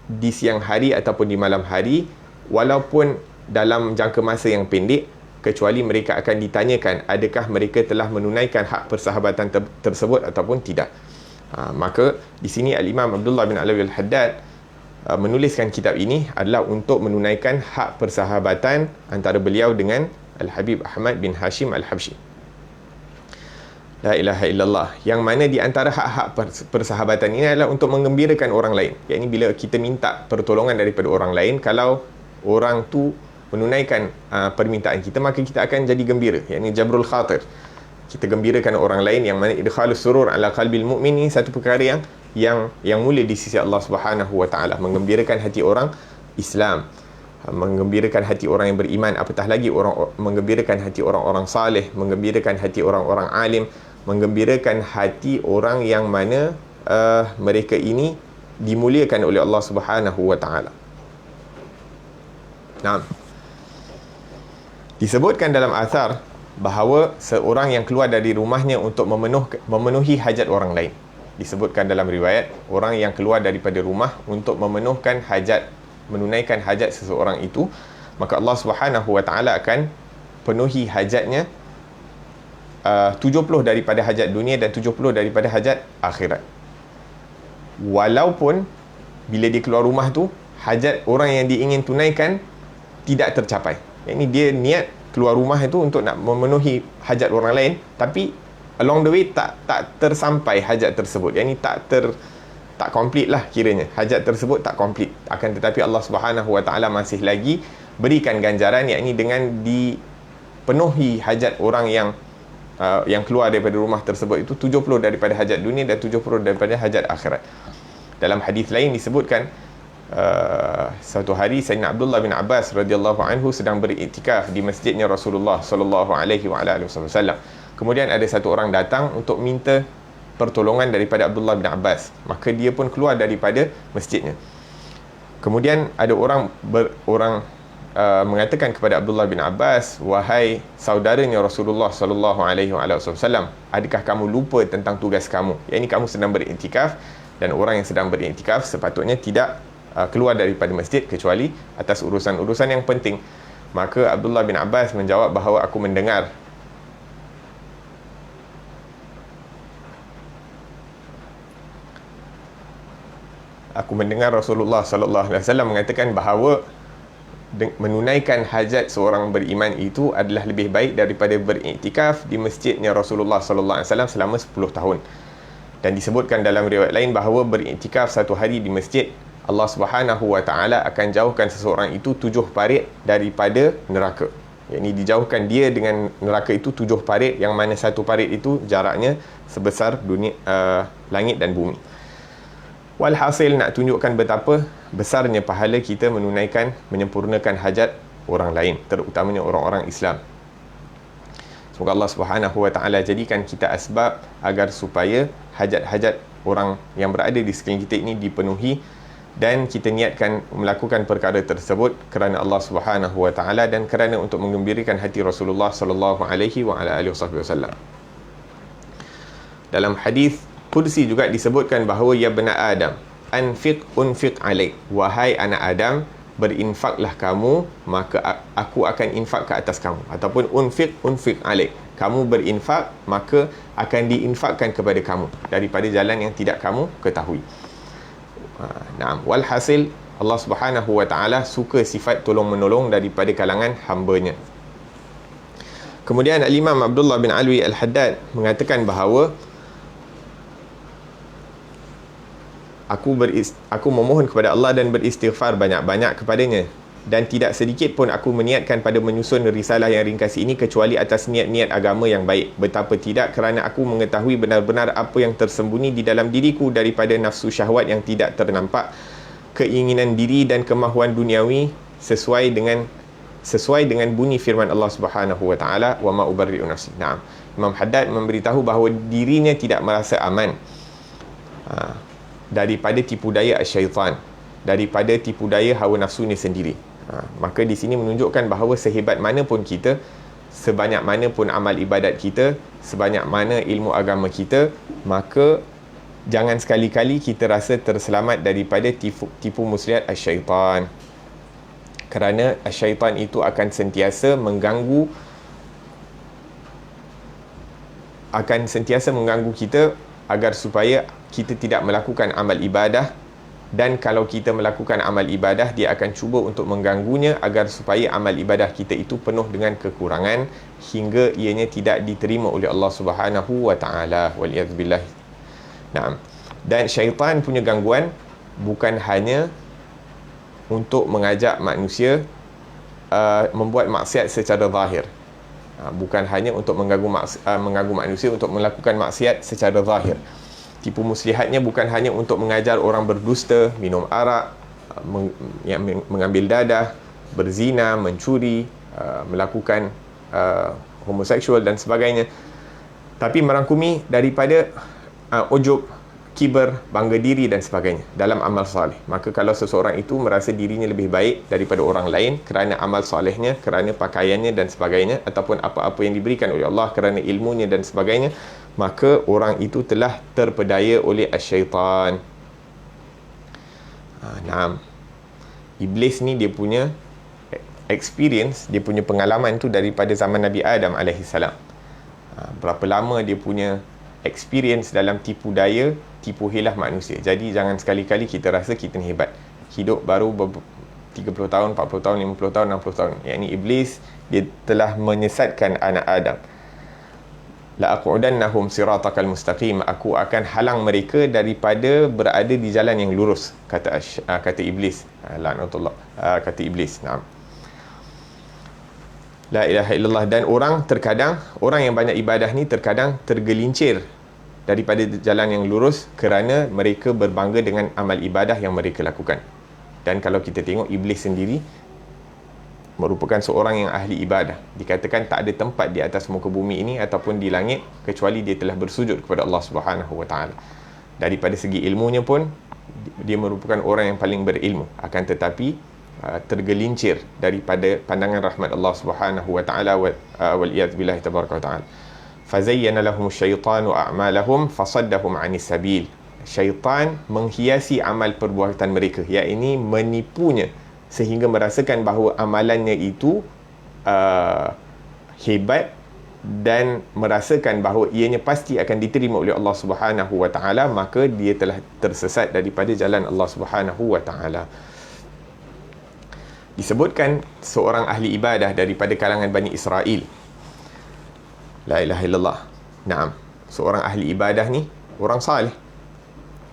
di siang hari ataupun di malam hari, walaupun dalam jangka masa yang pendek, kecuali mereka akan ditanyakan adakah mereka telah menunaikan hak persahabatan tersebut ataupun tidak. Maka di sini Al-Imam Abdullah bin Alwi Al-Haddad menuliskan kitab ini adalah untuk menunaikan hak persahabatan antara beliau dengan Al-Habib Ahmad bin Hashim Al-Habshi. La ilaha illallah. Yang mana di antara hak-hak persahabatan ini adalah untuk menggembirakan orang lain. Yakni bila kita minta pertolongan daripada orang lain, kalau orang tu menunaikan permintaan kita, maka kita akan jadi gembira. Yakni jabrul khatir. Kita gembirakan orang lain, yang mana idkhalus surur ala qalbil mu'min, ini satu perkara yang mulia di sisi Allah Subhanahu wa taala. Menggembirakan hati orang Islam, menggembirakan hati orang yang beriman, apatah lagi menggembirakan hati orang-orang saleh, menggembirakan hati orang-orang alim, menggembirakan hati orang yang mana mereka ini dimuliakan oleh Allah Subhanahu wa taala. Nah, disebutkan dalam athar bahawa seorang yang keluar dari rumahnya untuk memenuhi hajat orang lain. Disebutkan dalam riwayat, orang yang keluar daripada rumah untuk memenuhkan hajat, menunaikan hajat seseorang itu, maka Allah Subhanahu wa taala akan penuhi hajatnya 70 daripada hajat dunia dan 70 daripada hajat akhirat. Walaupun bila dia keluar rumah tu, hajat orang yang dia ingin tunaikan tidak tercapai. Ini dia niat keluar rumah itu untuk nak memenuhi hajat orang lain, tapi along the way tak tersampai hajat tersebut. Yang ini tak komplit lah kiranya. Hajat tersebut tak komplit. Akan tetapi Allah Subhanahu wa taala masih lagi berikan ganjaran, yakni dengan dipenuhi hajat orang yang keluar daripada rumah tersebut itu 70 daripada hajat dunia dan 70 daripada hajat akhirat. Dalam hadis lain disebutkan satu hari Sayyidina Abdullah bin Abbas radhiyallahu anhu sedang beriktikaf di masjidnya Rasulullah sallallahu alaihi wasallam. Kemudian ada satu orang datang untuk minta pertolongan daripada Abdullah bin Abbas. Maka dia pun keluar daripada masjidnya. Kemudian ada orang mengatakan kepada Abdullah bin Abbas, "Wahai saudaranya Rasulullah sallallahu alaihi wasallam, adakah kamu lupa tentang tugas kamu? Yang ini kamu sedang beriktikaf, dan orang yang sedang beriktikaf sepatutnya tidak keluar daripada masjid kecuali atas urusan-urusan yang penting." Maka Abdullah bin Abbas menjawab bahawa aku mendengar Rasulullah sallallahu alaihi wasallam mengatakan bahawa menunaikan hajat seorang beriman itu adalah lebih baik daripada beriktikaf di masjidnya Rasulullah sallallahu alaihi wasallam selama 10 tahun. Dan disebutkan dalam riwayat lain bahawa beriktikaf satu hari di masjid, Allah Subhanahu wa taala akan jauhkan seseorang itu 7 parit daripada neraka. Yakni dijauhkan dia dengan neraka itu 7 parit, yang mana satu parit itu jaraknya sebesar dunia, langit dan bumi. Walhasil nak tunjukkan betapa besarnya pahala kita menyempurnakan hajat orang lain, terutamanya orang-orang Islam. Semoga Allah Subhanahu wa taala jadikan kita asbab agar supaya hajat-hajat orang yang berada di sekeliling kita ini dipenuhi, dan kita niatkan melakukan perkara tersebut kerana Allah Subhanahu wa taala dan kerana untuk menggembirakan hati Rasulullah sallallahu alaihi wasallam. Dalam hadis Qudsi juga disebutkan bahawa ya bani Adam, anfiq unfiq alaik, wahai anak Adam, berinfaklah kamu maka aku akan infak ke atas kamu, ataupun unfiq alaik, kamu berinfak maka akan diinfakkan kepada kamu daripada jalan yang tidak kamu ketahui. Naam, walhasil Allah Subhanahu wa taala suka sifat tolong menolong daripada kalangan hamba-Nya. Kemudian Al-Imam Abdullah bin Alwi Al-Haddad mengatakan bahawa aku memohon kepada Allah dan beristighfar banyak-banyak kepadanya, dan tidak sedikit pun aku meniatkan pada menyusun risalah yang ringkas ini kecuali atas niat-niat agama yang baik. Betapa tidak, kerana aku mengetahui benar-benar apa yang tersembunyi di dalam diriku daripada nafsu syahwat yang tidak ternampak, keinginan diri dan kemahuan duniawi, sesuai dengan bunyi firman Allah Subhanahu wa taala, wa ma ubarri'u nafsi. Naam, Imam Haddad memberitahu bahawa dirinya tidak merasa aman daripada tipu daya syaitan, daripada tipu daya hawa nafsunya sendiri. Maka di sini menunjukkan bahawa sehebat mana pun kita, sebanyak mana pun amal ibadat kita, sebanyak mana ilmu agama kita, maka jangan sekali-kali kita rasa terselamat daripada tipu muslihat syaitan, kerana syaitan itu akan sentiasa mengganggu kita agar supaya kita tidak melakukan amal ibadah. Dan kalau kita melakukan amal ibadah, dia akan cuba untuk mengganggunya agar supaya amal ibadah kita itu penuh dengan kekurangan hingga ianya tidak diterima oleh Allah Subhanahu wa taala, waliyadzubillah. Naam. Dan syaitan punya gangguan bukan hanya untuk mengajak manusia membuat maksiat secara zahir. Bukan hanya untuk mengganggu manusia untuk melakukan maksiat secara zahir. Tipu muslihatnya bukan hanya untuk mengajar orang berdusta, minum arak, mengambil dadah, berzina, mencuri, melakukan homoseksual dan sebagainya, tapi merangkumi daripada ujub, kibar, bangga diri dan sebagainya dalam amal soleh. Maka kalau seseorang itu merasa dirinya lebih baik daripada orang lain kerana amal solehnya, kerana pakaiannya dan sebagainya, ataupun apa-apa yang diberikan oleh Allah, kerana ilmunya dan sebagainya, maka orang itu telah terpedaya oleh syaitan. Naam. Iblis ni dia punya experience, dia punya pengalaman tu daripada zaman Nabi Adam alaihissalam. Berapa lama dia punya experience dalam tipu daya, tipu hilah manusia. Jadi jangan sekali-kali kita rasa kita ni hebat. Hidup baru 30 tahun, 40 tahun, 50 tahun, 60 tahun. Yang ni iblis, dia telah menyesatkan anak Adam. La aqudannahum siratakal mustaqim, aku akan halang mereka daripada berada di jalan yang lurus, kata iblis. Laknatullah, kata iblis. Naam. La ilaha illallah. Dan orang yang banyak ibadah ni terkadang tergelincir daripada jalan yang lurus kerana mereka berbangga dengan amal ibadah yang mereka lakukan. Dan kalau kita tengok, iblis sendiri merupakan seorang yang ahli ibadah. Dikatakan tak ada tempat di atas muka bumi ini ataupun di langit kecuali dia telah bersujud kepada Allah Subhanahu wa taala. Daripada segi ilmunya pun dia merupakan orang yang paling berilmu, akan tetapi tergelincir daripada pandangan rahmat Allah Subhanahu wa taala wal iyad billahi tabaraka wa taala. Fazayyana lahum syaitanu a'malahum fasaddahum 'anis sabil. Syaitan menghiasi amal perbuatan mereka, iaitu menipunya sehingga merasakan bahawa amalannya itu hebat dan merasakan bahawa ianya pasti akan diterima oleh Allah Subhanahu wa taala, maka dia telah tersesat daripada jalan Allah Subhanahu wa taala. Disebutkan seorang ahli ibadah daripada kalangan Bani Israel. La ilaha illallah. Naam, seorang ahli ibadah ni orang salih.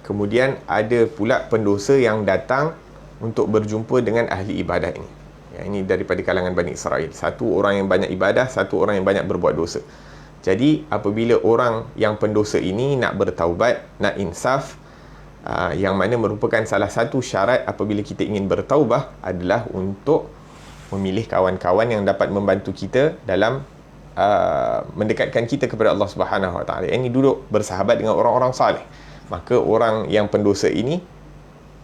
Kemudian ada pula pendosa yang datang untuk berjumpa dengan ahli ibadah ini. Ini daripada kalangan Bani Israel. Satu orang yang banyak ibadah, satu orang yang banyak berbuat dosa. Jadi apabila orang yang pendosa ini nak bertaubat, nak insaf, yang mana merupakan salah satu syarat apabila kita ingin bertaubah adalah untuk memilih kawan-kawan yang dapat membantu kita dalam mendekatkan kita kepada Allah Subhanahu wa taala. Ini duduk bersahabat dengan orang-orang saleh. Maka orang yang pendosa ini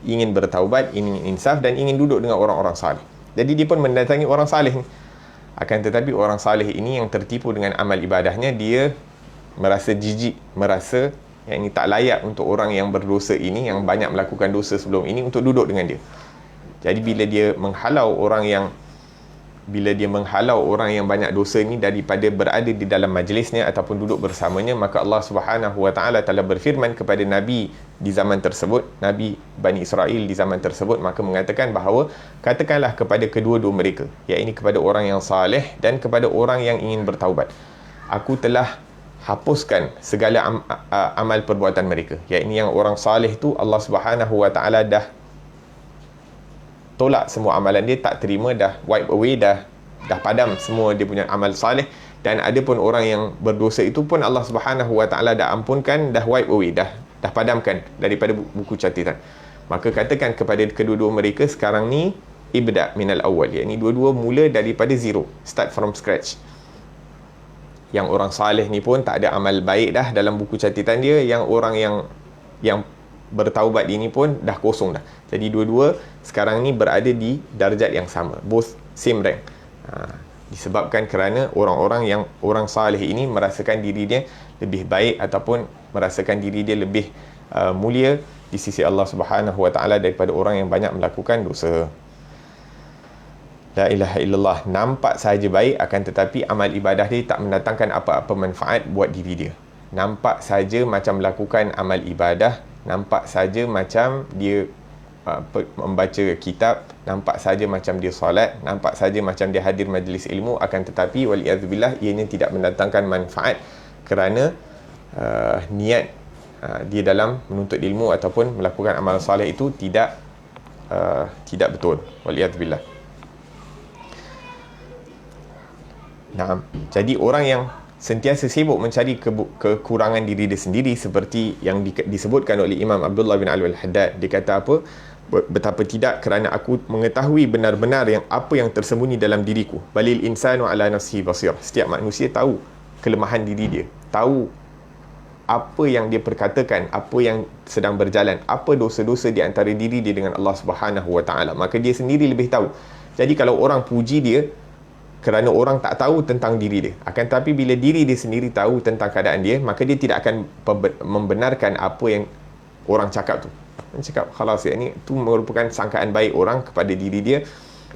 ingin bertaubat, ingin insaf dan ingin duduk dengan orang-orang saleh. Jadi dia pun mendatangi orang saleh ni. Akan tetapi orang saleh ini yang tertipu dengan amal ibadahnya, dia merasa jijik, merasa yang ini tak layak untuk orang yang berdosa ini, yang banyak melakukan dosa sebelum ini, untuk duduk dengan dia. Jadi bila dia menghalau orang yang banyak dosa ni daripada berada di dalam majlisnya ataupun duduk bersamanya, maka Allah Subhanahu wa taala telah berfirman kepada Nabi di zaman tersebut, Nabi Bani Israel di zaman tersebut, maka mengatakan bahawa katakanlah kepada kedua-dua mereka, iaitu kepada orang yang saleh dan kepada orang yang ingin bertaubat, aku telah hapuskan segala amal perbuatan mereka. Iaitu yang orang saleh tu Allah Subhanahu wa taala dah tolak semua amalan dia, tak terima, dah wipe away, dah padam semua dia punya amal saleh. Dan ada pun orang yang berdosa itu pun Allah Subhanahu wa taala dah ampunkan, dah wipe away, dah padamkan daripada buku catatan. Maka katakan kepada kedua-dua mereka sekarang ni, ibda minal awwal, iaitu dua-dua mula daripada zero, start from scratch. Yang orang saleh ni pun tak ada amal baik dah dalam buku catatan dia, yang orang yang bertaubat ini pun dah kosong dah. Jadi dua-dua sekarang ni berada di darjat yang sama, both same rank. Disebabkan kerana orang saleh ini merasakan diri dia lebih baik ataupun merasakan diri dia lebih mulia di sisi Allah Subhanahu wa taala daripada orang yang banyak melakukan dosa. La ilaha illallah. Nampak sahaja baik, akan tetapi amal ibadah dia tak mendatangkan apa-apa manfaat buat diri dia. Nampak saja macam melakukan amal ibadah, nampak saja macam dia membaca kitab, nampak saja macam dia solat, nampak saja macam dia hadir majlis ilmu, akan tetapi wali'adzubillah ianya tidak mendatangkan manfaat kerana niat dia dalam menuntut ilmu ataupun melakukan amal soleh itu tidak betul, wali'adzubillah. Nah, jadi orang yang sentiasa sibuk mencari kekurangan diri dia sendiri, seperti yang disebutkan oleh Imam Abdullah bin Alwi al-Haddad. Dia kata apa? Betapa tidak, kerana aku mengetahui benar-benar apa yang tersembunyi dalam diriku. Balil insanu ala nafsihi basir. Setiap manusia tahu kelemahan diri dia, tahu apa yang dia perkatakan, apa yang sedang berjalan, apa dosa-dosa di antara diri dia dengan Allah Subhanahu wa taala. Maka dia sendiri lebih tahu. Jadi kalau orang puji dia kerana orang tak tahu tentang diri dia, akan tapi bila diri dia sendiri tahu tentang keadaan dia, maka dia tidak akan membenarkan apa yang orang cakap tu. Dia cakap khalas, ini tu merupakan sangkaan baik orang kepada diri dia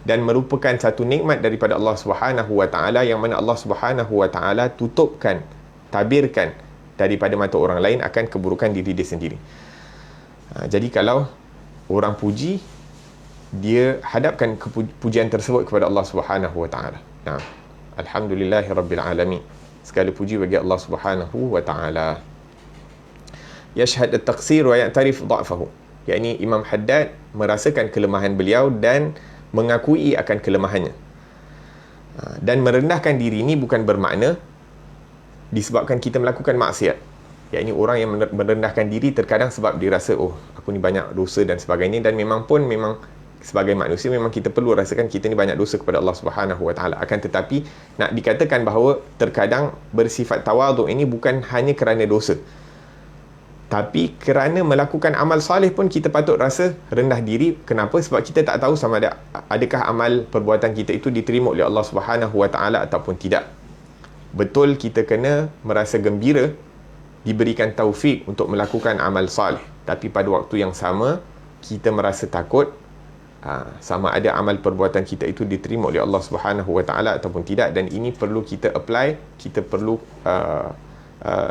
dan merupakan satu nikmat daripada Allah Subhanahu wa taala, yang mana Allah Subhanahu wa taala tutupkan, tabirkan daripada mata orang lain akan keburukan diri dia sendiri. Jadi kalau orang puji, dia hadapkan pujian tersebut kepada Allah Subhanahu wa taala. Nah, alhamdulillahirabbil alamin. Segala puji bagi Allah Subhanahu wa taala. Yashhad at-taqsir wa ya'tarif dha'fahu. Yakni Imam Haddad merasakan kelemahan beliau dan mengakui akan kelemahannya. Dan merendahkan diri ini bukan bermakna disebabkan kita melakukan maksiat. Yakni orang yang merendahkan diri terkadang sebab dia rasa, oh, aku ni banyak dosa dan sebagainya, dan memang sebagai manusia memang kita perlu rasakan kita ni banyak dosa kepada Allah Subhanahu Wa Taala. Akan tetapi nak dikatakan bahawa terkadang bersifat tawaduk ini bukan hanya kerana dosa, tapi kerana melakukan amal salih pun kita patut rasa rendah diri. Kenapa? Sebab kita tak tahu sama ada adakah amal perbuatan kita itu diterima oleh Allah Subhanahu Wa Taala ataupun tidak. Betul kita kena merasa gembira diberikan taufik untuk melakukan amal salih, tapi pada waktu yang sama kita merasa takut sama ada amal perbuatan kita itu diterima oleh Allah Subhanahu Wa Taala ataupun tidak. Dan ini perlu kita apply, kita perlu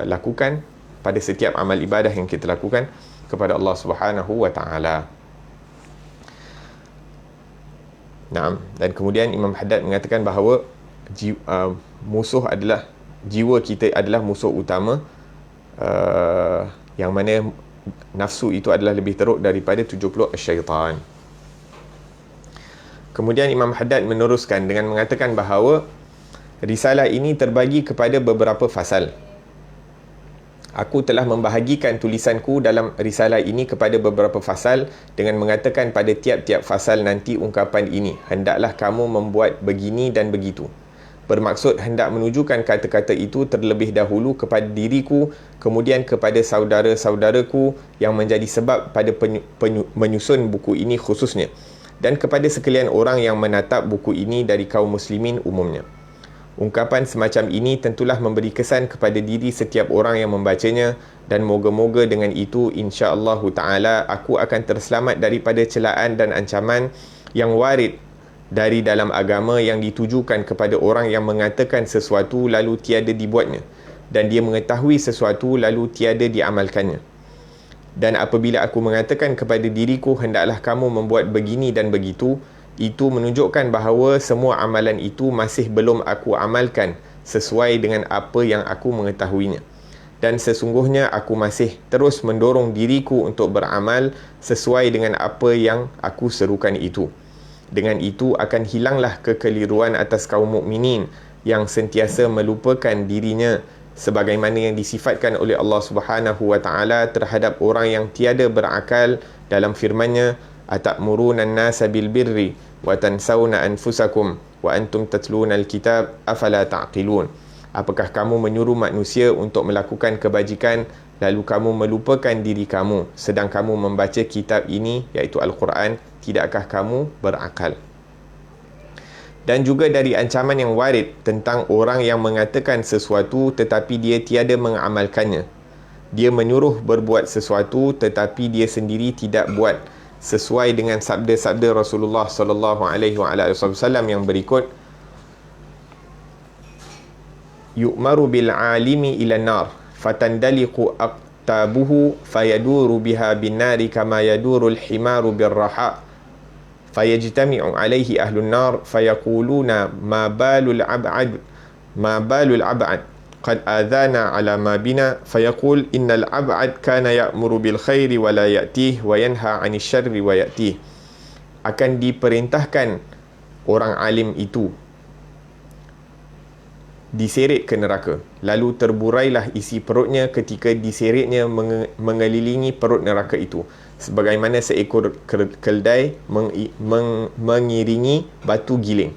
lakukan pada setiap amal ibadah yang kita lakukan kepada Allah Subhanahu Wa Taala. Naam. Dan kemudian Imam Haddad mengatakan bahawa musuh adalah jiwa kita adalah musuh utama, yang mana nafsu itu adalah lebih teruk daripada 70 syaitan. Kemudian Imam Haddad meneruskan dengan mengatakan bahawa risalah ini terbagi kepada beberapa fasal. Aku telah membahagikan tulisanku dalam risalah ini kepada beberapa fasal dengan mengatakan pada tiap-tiap fasal nanti ungkapan ini, hendaklah kamu membuat begini dan begitu. Bermaksud hendak menunjukkan kata-kata itu terlebih dahulu kepada diriku, kemudian kepada saudara-saudaraku yang menjadi sebab pada menyusun buku ini khususnya, dan kepada sekalian orang yang menatap buku ini dari kaum muslimin umumnya. Ungkapan semacam ini tentulah memberi kesan kepada diri setiap orang yang membacanya, dan moga-moga dengan itu insya-Allah Ta'ala aku akan terselamat daripada celaan dan ancaman yang warid dari dalam agama yang ditujukan kepada orang yang mengatakan sesuatu lalu tiada dibuatnya, dan dia mengetahui sesuatu lalu tiada diamalkannya. Dan apabila aku mengatakan kepada diriku hendaklah kamu membuat begini dan begitu, itu menunjukkan bahawa semua amalan itu masih belum aku amalkan sesuai dengan apa yang aku mengetahuinya. Dan sesungguhnya aku masih terus mendorong diriku untuk beramal sesuai dengan apa yang aku serukan itu. Dengan itu akan hilanglah kekeliruan atas kaum mukminin yang sentiasa melupakan dirinya, sebagaimana yang disifatkan oleh Allah Subhanahu Wa Taala terhadap orang yang tiada berakal dalam firman-Nya, atamuruna an-nasa bil birri wa tansawna anfusakum wa antum tatluna al-kitab afala ta'qilun. Apakah kamu menyuruh manusia untuk melakukan kebajikan lalu kamu melupakan diri kamu sedang kamu membaca kitab ini iaitu Al-Quran? Tidakkah kamu berakal? Dan juga dari ancaman yang warid tentang orang yang mengatakan sesuatu tetapi dia tiada mengamalkannya. Dia menyuruh berbuat sesuatu tetapi dia sendiri tidak buat, sesuai dengan sabda-sabda Rasulullah sallallahu alaihi wasallam yang berikut, yu'maru bil alimi ila nar fatandaliqu aqtabuhu fayaduru biha bin nari kama yaduru al himaru bir raha fayajtami'u alaihi ahlun nar fayaquluna ma balul ab'ad qad adhana ala ma bina fayaqul innal ab'ad kana ya'muru bil khairi wa la ya'tih wa yanha 'anil syarri wa ya'tih. Akan diperintahkan orang alim itu diseret ke neraka, lalu terburailah isi perutnya ketika diseretnya mengelilingi perut neraka itu, sebagaimana seekor keldai mengiringi batu giling.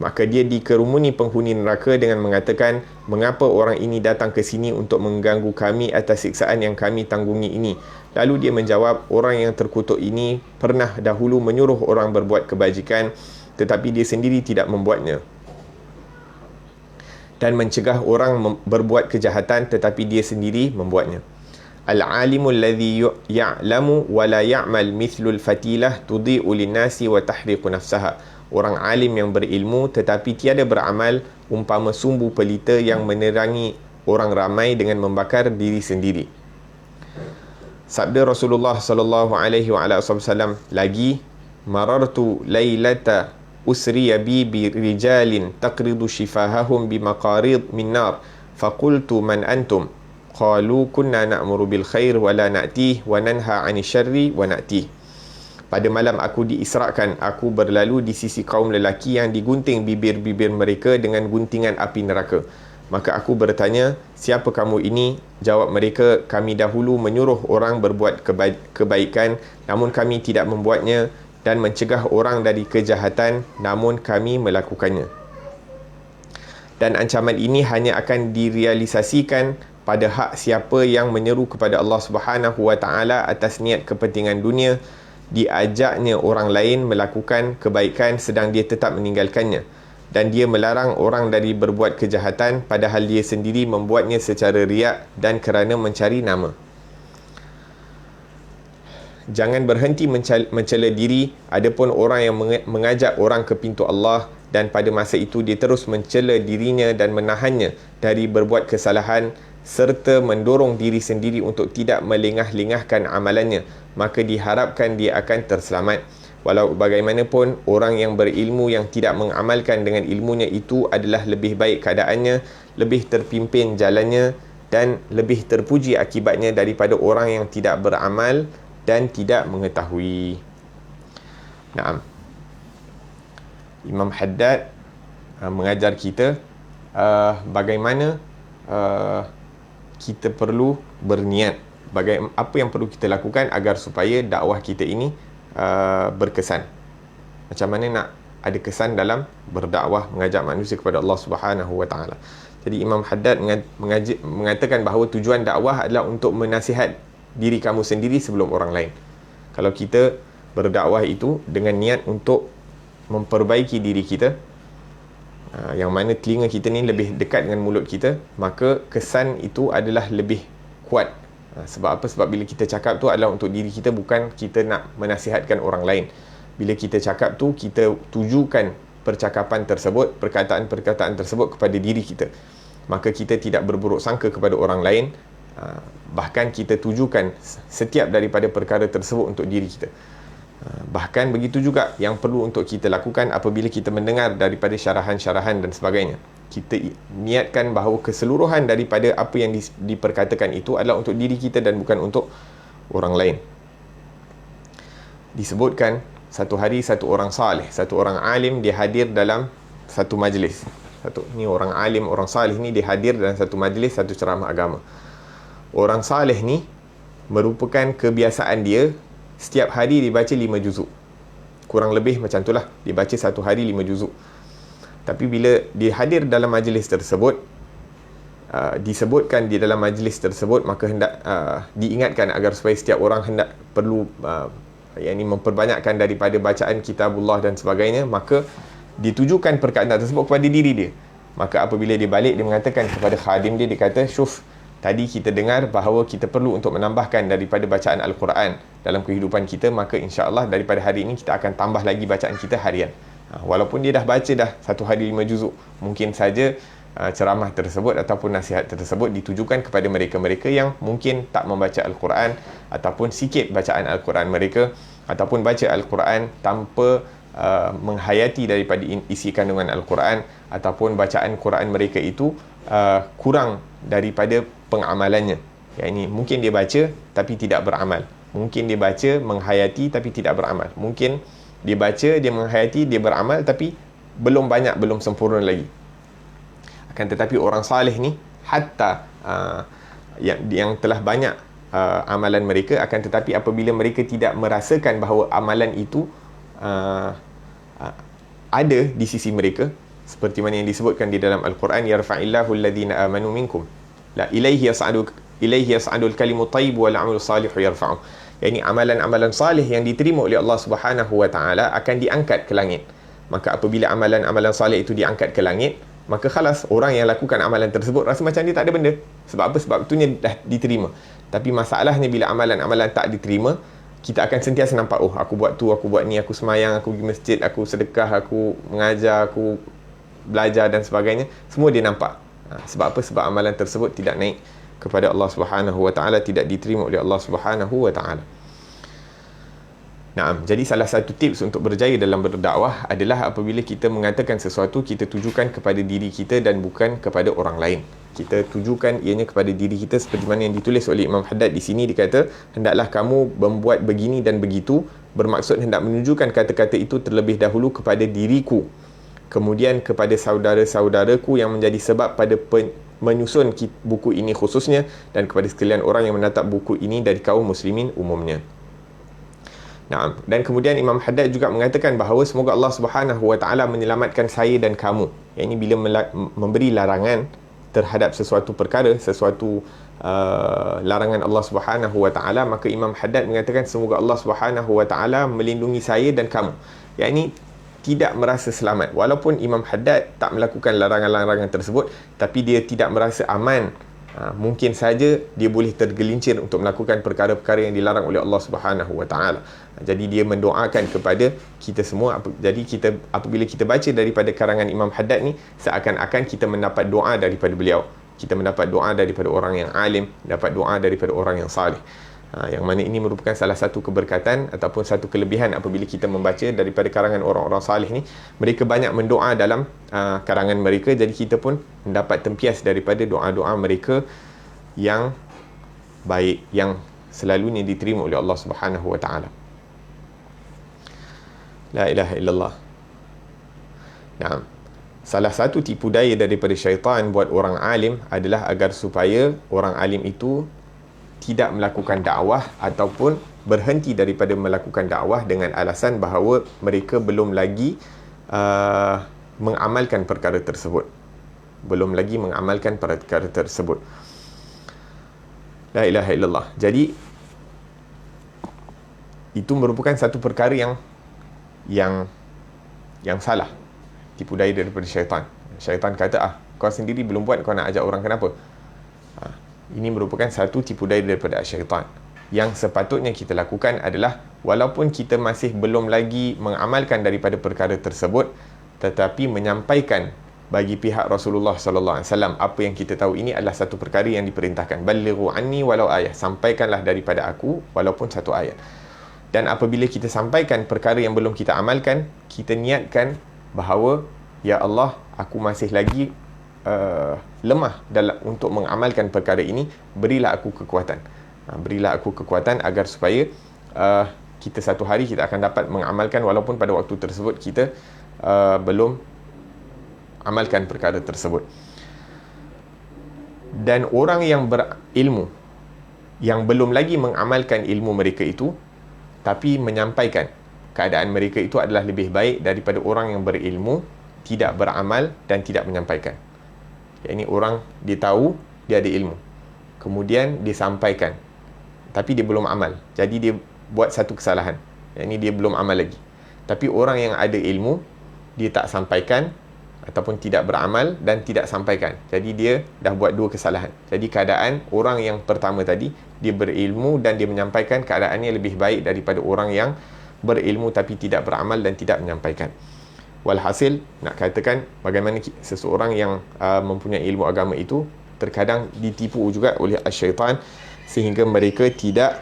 Maka dia dikerumuni penghuni neraka dengan mengatakan, mengapa orang ini datang ke sini untuk mengganggu kami atas siksaan yang kami tanggungi ini? Lalu dia menjawab, orang yang terkutuk ini pernah dahulu menyuruh orang berbuat kebajikan tetapi dia sendiri tidak membuatnya, dan mencegah orang berbuat kejahatan tetapi dia sendiri membuatnya. Al-alimu alladhi ya'lamu wa la ya'mal mithlul fatilah tudhi'u lin-nasi wa tahriqu nafsaha. Orang alim yang berilmu tetapi tiada beramal umpama sumbu pelita yang menerangi orang ramai dengan membakar diri sendiri. Sabda Rasulullah sallallahu alaihi wasallam lagi, marartu lailata usriya bi rijalin taqridu shifahahum bi maqarid min nar faqultu man antum qalu kunna na'muru bil khair wa la na'tih wa nanha 'anil syarri wa na'tih. Pada malam aku diisrakan, aku berlalu di sisi kaum lelaki yang digunting bibir-bibir mereka dengan guntingan api neraka. Maka aku bertanya, siapa kamu ini? Jawab mereka, kami dahulu menyuruh orang berbuat kebaikan namun kami tidak membuatnya. dan mencegah orang dari kejahatan, namun kami melakukannya. Dan ancaman ini hanya akan direalisasikan pada hak siapa yang menyeru kepada Allah Subhanahu wa taala atas niat kepentingan dunia, diajaknya orang lain melakukan kebaikan sedang dia tetap meninggalkannya, dan dia melarang orang dari berbuat kejahatan padahal dia sendiri membuatnya secara riak dan kerana mencari nama. Jangan berhenti mencela diri. Adapun orang yang mengajak orang ke pintu Allah dan pada masa itu dia terus mencela dirinya dan menahannya dari berbuat kesalahan serta mendorong diri sendiri untuk tidak melengah-lengahkan amalannya, maka diharapkan dia akan terselamat. Walau bagaimanapun, orang yang berilmu yang tidak mengamalkan dengan ilmunya itu adalah lebih baik keadaannya, lebih terpimpin jalannya dan lebih terpuji akibatnya daripada orang yang tidak beramal dan tidak mengetahui. Naam. Imam Haddad mengajar kita bagaimana kita perlu berniat, apa yang perlu kita lakukan agar supaya dakwah kita ini berkesan. Macam mana nak ada kesan dalam berdakwah, mengajak manusia kepada Allah Subhanahu wa taala. Jadi Imam Haddad mengatakan bahawa tujuan dakwah adalah untuk menasihat diri kamu sendiri sebelum orang lain. Kalau kita berdakwah itu dengan niat untuk memperbaiki diri kita, yang mana telinga kita ni lebih dekat dengan mulut kita, maka kesan itu adalah lebih kuat. Sebab apa? Sebab bila kita cakap tu adalah untuk diri kita, bukan kita nak menasihatkan orang lain. Bila kita cakap tu, kita tujukan percakapan tersebut, perkataan-perkataan tersebut kepada diri kita. Maka kita tidak berburuk sangka kepada orang lain, bahkan kita tujukan setiap daripada perkara tersebut untuk diri kita. Bahkan begitu juga yang perlu untuk kita lakukan apabila kita mendengar daripada syarahan-syarahan dan sebagainya. Kita niatkan bahawa keseluruhan daripada apa yang diperkatakan itu adalah untuk diri kita dan bukan untuk orang lain. Disebutkan satu hari satu orang salih, satu orang alim, dia hadir dalam satu majlis. Ni orang alim, orang salih ni dia hadir dalam satu majlis, satu ceramah agama. Orang salih ni merupakan kebiasaan dia setiap hari dibaca 5 juzuk. Kurang lebih macam itulah, dibaca satu hari 5 juzuk. Tapi bila dia hadir dalam majlis tersebut, disebutkan di dalam majlis tersebut, maka hendak diingatkan agar supaya setiap orang hendak perlu memperbanyakkan daripada bacaan kitabullah dan sebagainya, maka ditujukan perkataan tersebut kepada diri dia. Maka apabila dia balik, dia mengatakan kepada khadim dia, dia kata, "Syuf, tadi kita dengar bahawa kita perlu untuk menambahkan daripada bacaan Al-Quran dalam kehidupan kita, maka insya-Allah daripada hari ini kita akan tambah lagi bacaan kita harian." Walaupun dia dah baca dah satu hari 5 juzuk, mungkin saja ceramah tersebut ataupun nasihat tersebut ditujukan kepada mereka-mereka yang mungkin tak membaca Al-Quran, ataupun sikit bacaan Al-Quran mereka, ataupun baca Al-Quran tanpa menghayati daripada isi kandungan Al-Quran, ataupun bacaan Quran mereka itu kurang daripada pengamalannya. Ini mungkin dia baca tapi tidak beramal. Mungkin dia baca, menghayati tapi tidak beramal. Mungkin dia baca, dia menghayati, dia beramal tapi belum banyak, belum sempurna lagi. Akan tetapi orang salih ni, hatta yang telah banyak amalan mereka, akan tetapi apabila mereka tidak merasakan bahawa amalan itu ada di sisi mereka, seperti mana yang disebutkan di dalam Al-Quran, yarfa'illahu alladhina amanu minkum la ilaihi yas'adul kalimu tayyib wal 'amalu salihu yarfa'u. Yani amalan-amalan salih yang diterima oleh Allah Subhanahu wa taala akan diangkat ke langit. Maka apabila amalan-amalan salih itu diangkat ke langit, maka khalas, orang yang lakukan amalan tersebut rasa macam dia tak ada benda. Sebab apa? Sebab itunya dah diterima. Tapi masalahnya bila amalan-amalan tak diterima, kita akan sentiasa nampak, oh, aku buat tu, aku buat ni, aku semayang, aku pergi masjid, aku sedekah, aku mengajar, aku belajar dan sebagainya. Semua dia nampak. Sebab apa? Sebab amalan tersebut tidak naik kepada Allah Subhanahu wa taala, tidak diterima oleh Allah Subhanahu wa taala. Naam, jadi salah satu tips untuk berjaya dalam berdakwah adalah apabila kita mengatakan sesuatu, kita tujukan kepada diri kita dan bukan kepada orang lain. Kita tujukan ianya kepada diri kita, seperti mana yang ditulis oleh Imam Haddad di sini. Dikata, hendaklah kamu membuat begini dan begitu, bermaksud hendak menunjukkan kata-kata itu terlebih dahulu kepada diriku, kemudian kepada saudara-saudaraku yang menjadi sebab pada menyusun buku ini khususnya, dan kepada sekalian orang yang menatap buku ini dari kaum muslimin umumnya. Naam. Dan kemudian Imam Haddad juga mengatakan bahawa semoga Allah Subhanahu Wa Taala menyelamatkan saya dan kamu. Yang ini bila memberi larangan terhadap sesuatu perkara, sesuatu larangan Allah Subhanahu Wa Taala, maka Imam Haddad mengatakan semoga Allah Subhanahu Wa Taala melindungi saya dan kamu. Yang ini tidak merasa selamat. Walaupun Imam Haddad tak melakukan larangan-larangan tersebut, tapi dia tidak merasa aman. Mungkin saja dia boleh tergelincir untuk melakukan perkara-perkara yang dilarang oleh Allah Subhanahu Wa Taala. Jadi dia mendoakan kepada kita semua. Jadi kita, apabila kita baca daripada karangan Imam Haddad ni, seakan-akan kita mendapat doa daripada beliau. Kita mendapat doa daripada orang yang alim, dapat doa daripada orang yang salih. Yang mana ini merupakan salah satu keberkatan ataupun satu kelebihan apabila kita membaca daripada karangan orang-orang salih ni. Mereka banyak mendoa dalam karangan mereka, jadi kita pun mendapat tempias daripada doa-doa mereka yang baik, yang selalunya diterima oleh Allah Subhanahu Wa Taala. La ilaha illallah. Nah, salah satu tipu daya daripada syaitan buat orang alim adalah agar supaya orang alim itu tidak melakukan dakwah ataupun berhenti daripada melakukan dakwah dengan alasan bahawa mereka belum lagi mengamalkan perkara tersebut. Belum lagi mengamalkan perkara tersebut. La ilaha illallah. Jadi itu merupakan satu perkara yang salah. Tipu daya daripada syaitan. Syaitan kata, kau sendiri belum buat, kau nak ajak orang kenapa? Ini merupakan satu tipu daya daripada syaitan. Yang sepatutnya kita lakukan adalah, walaupun kita masih belum lagi mengamalkan daripada perkara tersebut, tetapi menyampaikan bagi pihak Rasulullah sallallahu alaihi wasallam apa yang kita tahu ini adalah satu perkara yang diperintahkan. Balighu anni walau ayah. Sampaikanlah daripada aku walaupun satu ayat. Dan apabila kita sampaikan perkara yang belum kita amalkan, kita niatkan bahawa, ya Allah, aku masih lagi lemah dalam untuk mengamalkan perkara ini, berilah aku kekuatan. Berilah aku kekuatan agar supaya kita satu hari kita akan dapat mengamalkan, walaupun pada waktu tersebut kita belum amalkan perkara tersebut. Dan orang yang berilmu, yang belum lagi mengamalkan ilmu mereka itu, tapi menyampaikan keadaan mereka itu adalah lebih baik daripada orang yang berilmu, tidak beramal dan tidak menyampaikan. Ini orang, dia tahu dia ada ilmu, kemudian dia sampaikan, tapi dia belum amal. Jadi dia buat satu kesalahan. Ini dia belum amal lagi. Tapi orang yang ada ilmu, dia tak sampaikan ataupun tidak beramal dan tidak sampaikan. Jadi dia dah buat dua kesalahan. Jadi keadaan orang yang pertama tadi, dia berilmu dan dia menyampaikan, keadaannya lebih baik daripada orang yang berilmu tapi tidak beramal dan tidak menyampaikan. Walhasil, nak katakan bagaimana seseorang yang mempunyai ilmu agama itu terkadang ditipu juga oleh syaitan, sehingga mereka tidak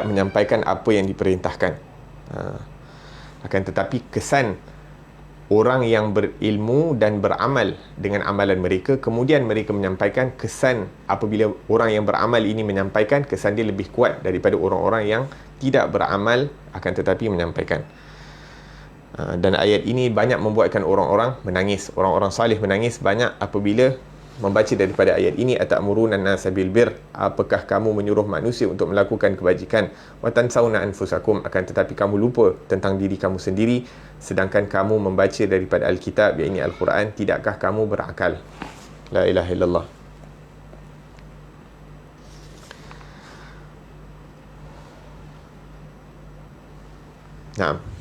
menyampaikan apa yang diperintahkan. Akan tetapi kesan orang yang berilmu dan beramal dengan amalan mereka, kemudian mereka menyampaikan, kesan apabila orang yang beramal ini menyampaikan, kesan dia lebih kuat daripada orang-orang yang tidak beramal akan tetapi menyampaikan. Dan ayat ini banyak membuatkan orang-orang menangis. Orang-orang salih menangis banyak apabila membaca daripada ayat ini, atamuruna an-nasa bil bir, apakah kamu menyuruh manusia untuk melakukan kebajikan, wa tansawna anfusakum, akan tetapi kamu lupa tentang diri kamu sendiri, sedangkan kamu membaca daripada Alkitab, iaitu Al-Quran, tidakkah kamu berakal? La ilaha illallah. Naam.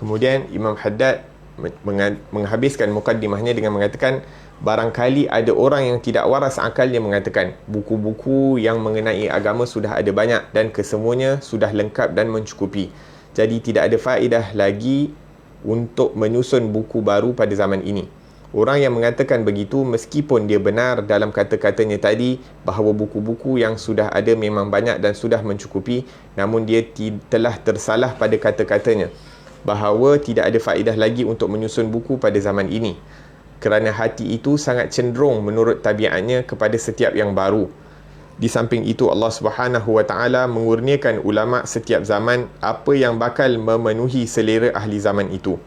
Kemudian Imam Haddad menghabiskan mukaddimahnya dengan mengatakan, barangkali ada orang yang tidak waras akalnya mengatakan, buku-buku yang mengenai agama sudah ada banyak dan kesemuanya sudah lengkap dan mencukupi. Jadi tidak ada faedah lagi untuk menyusun buku baru pada zaman ini. Orang yang mengatakan begitu, meskipun dia benar dalam kata-katanya tadi bahawa buku-buku yang sudah ada memang banyak dan sudah mencukupi, namun dia telah tersalah pada kata-katanya bahawa tidak ada faedah lagi untuk menyusun buku pada zaman ini, kerana hati itu sangat cenderung menurut tabiatnya kepada setiap yang baru. Di samping itu Allah Subhanahu wa taala mengurniakan ulama setiap zaman apa yang bakal memenuhi selera ahli zaman itu.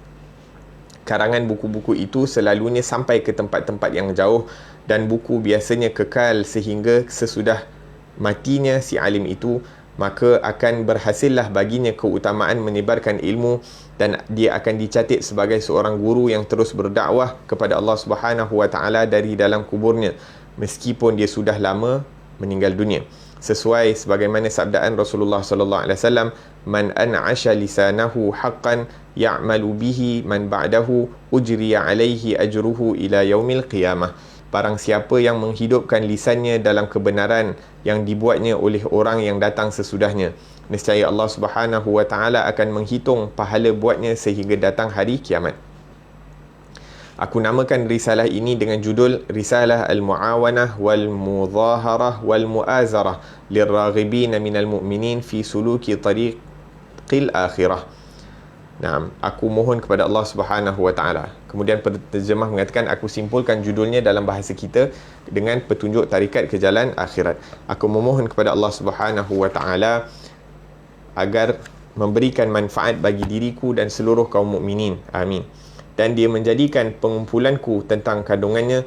Karangan buku-buku itu selalunya sampai ke tempat-tempat yang jauh dan buku biasanya kekal sehingga sesudah matinya si alim itu, maka akan berhasillah baginya keutamaan menyebarkan ilmu dan dia akan dicatat sebagai seorang guru yang terus berdakwah kepada Allah Subhanahu wa taala dari dalam kuburnya meskipun dia sudah lama meninggal dunia. Sesuai sebagaimana sabdaan Rasulullah sallallahu alaihi wasallam, man an'asha lisanahu haqqan ya'malu bihi man ba'dahu ujriya alaihi ajruhu ila yaumil qiyamah. Barang siapa yang menghidupkan lisannya dalam kebenaran yang dibuatnya oleh orang yang datang sesudahnya, nescaya Allah Subhanahu wa taala akan menghitung pahala buatnya sehingga datang hari kiamat. Aku namakan risalah ini dengan judul Risalah Al-Mu'awanah wal-Mudhaharah wal-Mu'azarah lirraghibin minal mu'minin fi suluki tariqil akhirah. Nah, aku mohon kepada Allah Subhanahu wa taala. Kemudian penterjemah mengatakan, aku simpulkan judulnya dalam bahasa kita dengan petunjuk tarikat ke jalan akhirat. Aku memohon kepada Allah Subhanahu wa taala agar memberikan manfaat bagi diriku dan seluruh kaum mukminin. Amin. Dan dia menjadikan pengumpulanku tentang kandungannya,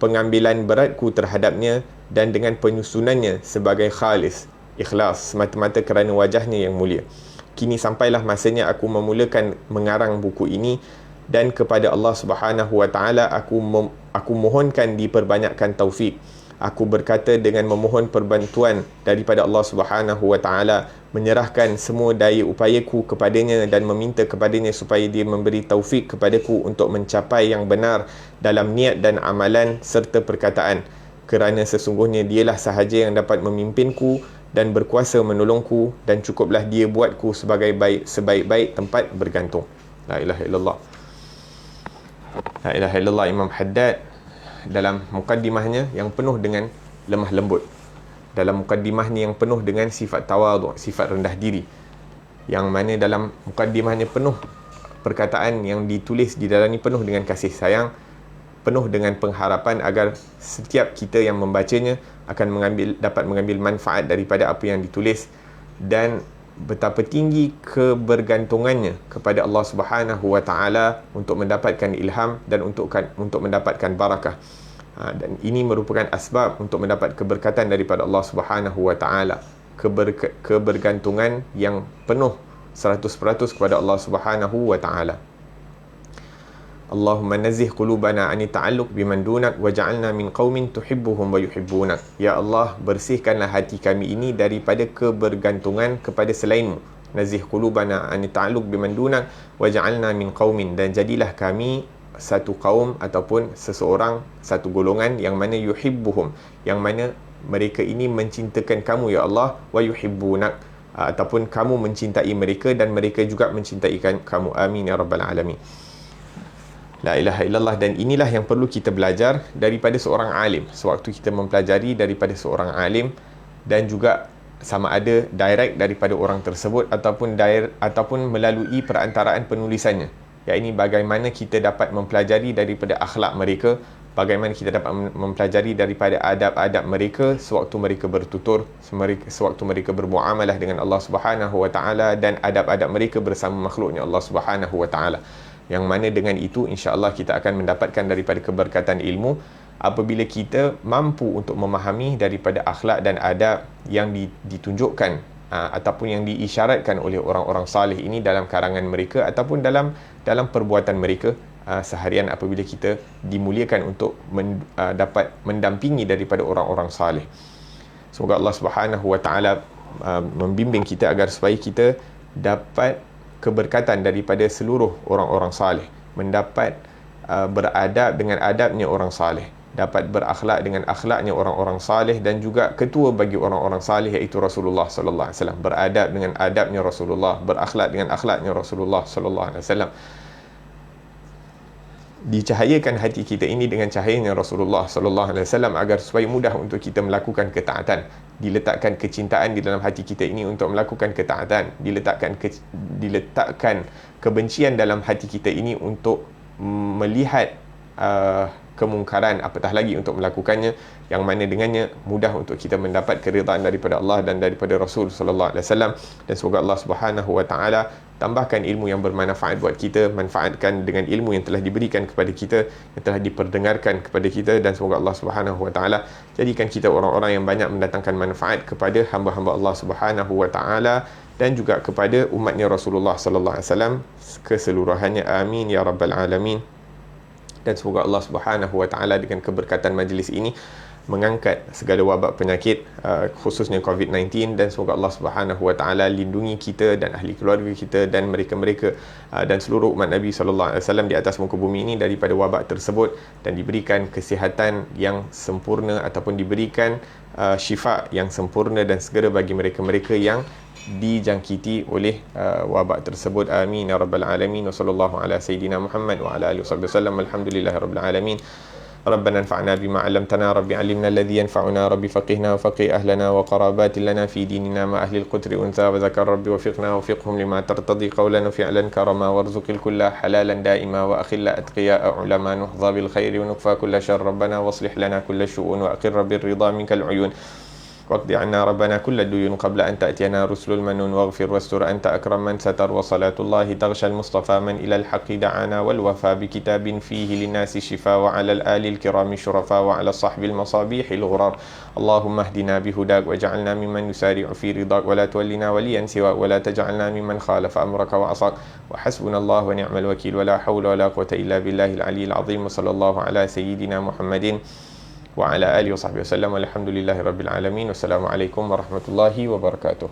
pengambilan beratku terhadapnya dan dengan penyusunannya sebagai khalis, ikhlas, semata-mata kerana wajahnya yang mulia. Kini sampailah masanya aku memulakan mengarang buku ini dan kepada Allah Subhanahu wa taala aku mohonkan diperbanyakkan taufik. Aku berkata dengan memohon perbantuan daripada Allah Subhanahu wa taala, menyerahkan semua daya upayaku kepadanya dan meminta kepadanya supaya dia memberi taufik kepadaku untuk mencapai yang benar dalam niat dan amalan serta perkataan, kerana sesungguhnya dialah sahaja yang dapat memimpinku dan berkuasa menolongku dan cukuplah dia buatku sebagai sebaik-baik tempat bergantung. La ilaha illallah. La ilaha illallah. Imam Haddad dalam mukaddimahnya yang penuh dengan lemah lembut, dalam mukaddimahnya yang penuh dengan sifat tawadhu', sifat rendah diri, yang mana dalam mukaddimahnya penuh perkataan yang ditulis di dalam ini penuh dengan kasih sayang, penuh dengan pengharapan agar setiap kita yang membacanya akan dapat mengambil manfaat daripada apa yang ditulis, dan betapa tinggi kebergantungannya kepada Allah Subhanahu wa taala untuk mendapatkan ilham dan untuk mendapatkan barakah. Dan ini merupakan asbab untuk mendapat keberkatan daripada Allah Subhanahu wa taala, kebergantungan yang penuh 100% kepada Allah Subhanahu wa taala. Allahumma nazih qulubana ani ta'alluq biman dunak waj'alna min qaumin tuhibbuhum wa yuhibbunak. Ya Allah, bersihkanlah hati kami ini daripada kebergantungan kepada selainmu. Nazih qulubana ani ta'alluq biman dunak waj'alna min qaumin, dan jadilah kami satu kaum ataupun seseorang, satu golongan yang mana yuhibbuhum, yang mana mereka ini mencintakan kamu ya Allah, wa yuhibbunak, ataupun kamu mencintai mereka dan mereka juga mencintai kamu. Amin ya rabbal alamin. La ilaha illallah. Dan inilah yang perlu kita belajar daripada seorang alim sewaktu kita mempelajari daripada seorang alim, dan juga sama ada direct daripada orang tersebut ataupun melalui perantaraan penulisannya. Ya, ini bagaimana kita dapat mempelajari daripada akhlak mereka, bagaimana kita dapat mempelajari daripada adab-adab mereka sewaktu mereka bertutur, sewaktu mereka bermuamalah dengan Allah Subhanahu wa taala, dan adab-adab mereka bersama makhluknya Allah Subhanahu wa taala. Yang mana dengan itu insya-Allah kita akan mendapatkan daripada keberkatan ilmu apabila kita mampu untuk memahami daripada akhlak dan adab yang ditunjukkan ataupun yang diisyaratkan oleh orang-orang salih ini dalam karangan mereka ataupun dalam perbuatan mereka seharian apabila kita dimuliakan untuk dapat mendampingi daripada orang-orang salih. Semoga Allah Subhanahu wa taala membimbing kita agar supaya kita dapat keberkatan daripada seluruh orang-orang salih, mendapat beradab dengan adabnya orang salih, dapat berakhlak dengan akhlaknya orang-orang salih, dan juga ketua bagi orang-orang salih iaitu Rasulullah sallallahu alaihi wasallam, beradab dengan adabnya Rasulullah, berakhlak dengan akhlaknya Rasulullah sallallahu alaihi wasallam. Dicahayakan hati kita ini dengan cahayanya Rasulullah sallallahu alaihi wasallam agar supaya mudah untuk kita melakukan ketaatan. Diletakkan kecintaan di dalam hati kita ini untuk melakukan ketaatan, diletakkan kebencian dalam hati kita ini untuk melihat kemungkaran, apatah lagi untuk melakukannya, yang mana dengannya mudah untuk kita mendapat keridaan daripada Allah dan daripada Rasul sallallahu alaihi wasallam. Dan semoga Allah Subhanahu wa taala tambahkan ilmu yang bermanfaat buat kita, manfaatkan dengan ilmu yang telah diberikan kepada kita, yang telah diperdengarkan kepada kita, dan semoga Allah Subhanahu wa taala jadikan kita orang-orang yang banyak mendatangkan manfaat kepada hamba-hamba Allah Subhanahu wa taala dan juga kepada umatnya Rasulullah sallallahu alaihi wasallam keseluruhannya. Amin ya rabbal alamin. Dan semoga Allah Subhanahu wa taala dengan keberkatan majlis ini mengangkat segala wabak penyakit, khususnya COVID-19, dan semoga Allah Subhanahu wa taala lindungi kita dan ahli keluarga kita dan mereka-mereka dan seluruh umat Nabi sallallahu alaihi wasallam di atas muka bumi ini daripada wabak tersebut, dan diberikan kesihatan yang sempurna ataupun diberikan syifa yang sempurna dan segera bagi mereka-mereka yang dijangkiti oleh wabak tersebut. Amin ya rabbal alamin. Wa sallallahu ala sayidina Muhammad wa ala alihi wasallam. Alhamdulillahi rabbil alamin. ربنا انفعنا بما علمتنا رب علمنا الذي ينفعنا رب فقهنا وفقه أهلنا وقرابات لنا في ديننا مع أهل القتر أنثى وذكر رب وفقنا وفقهم لما ترتضي قولا وفعلا كرما وارزق الكل حلالا دائما وأخل أتقياء علما نحظى بالخير ونكفى كل شر ربنا واصلح لنا كل الشؤون وأقر بالرضا منك العيون واقض عنا ربنا كل الديون قبل أن تأتينا رسل المنون واغفر واستر أنت أكرم من ستر وصلاة الله تغشى المصطفى من إلى الحق دعانا والوفى بكتاب فيه للناس شفاء وعلى الآل الكرام الشرفاء وعلى الصحب المصابيح الغرار اللهم اهدنا بهداك واجعلنا ممن يسارع في رضاك ولا تولنا وليا سواك ولا تجعلنا ممن خالف أمرك وعصاك وحسبنا الله ونعم الوكيل ولا حول ولا قوة إلا بالله العلي العظيم وصلى الله على سيدنا محمد وعلى آله وصحبه وسلم والحمد لله رب العالمين والسلام عليكم ورحمة الله وبركاته.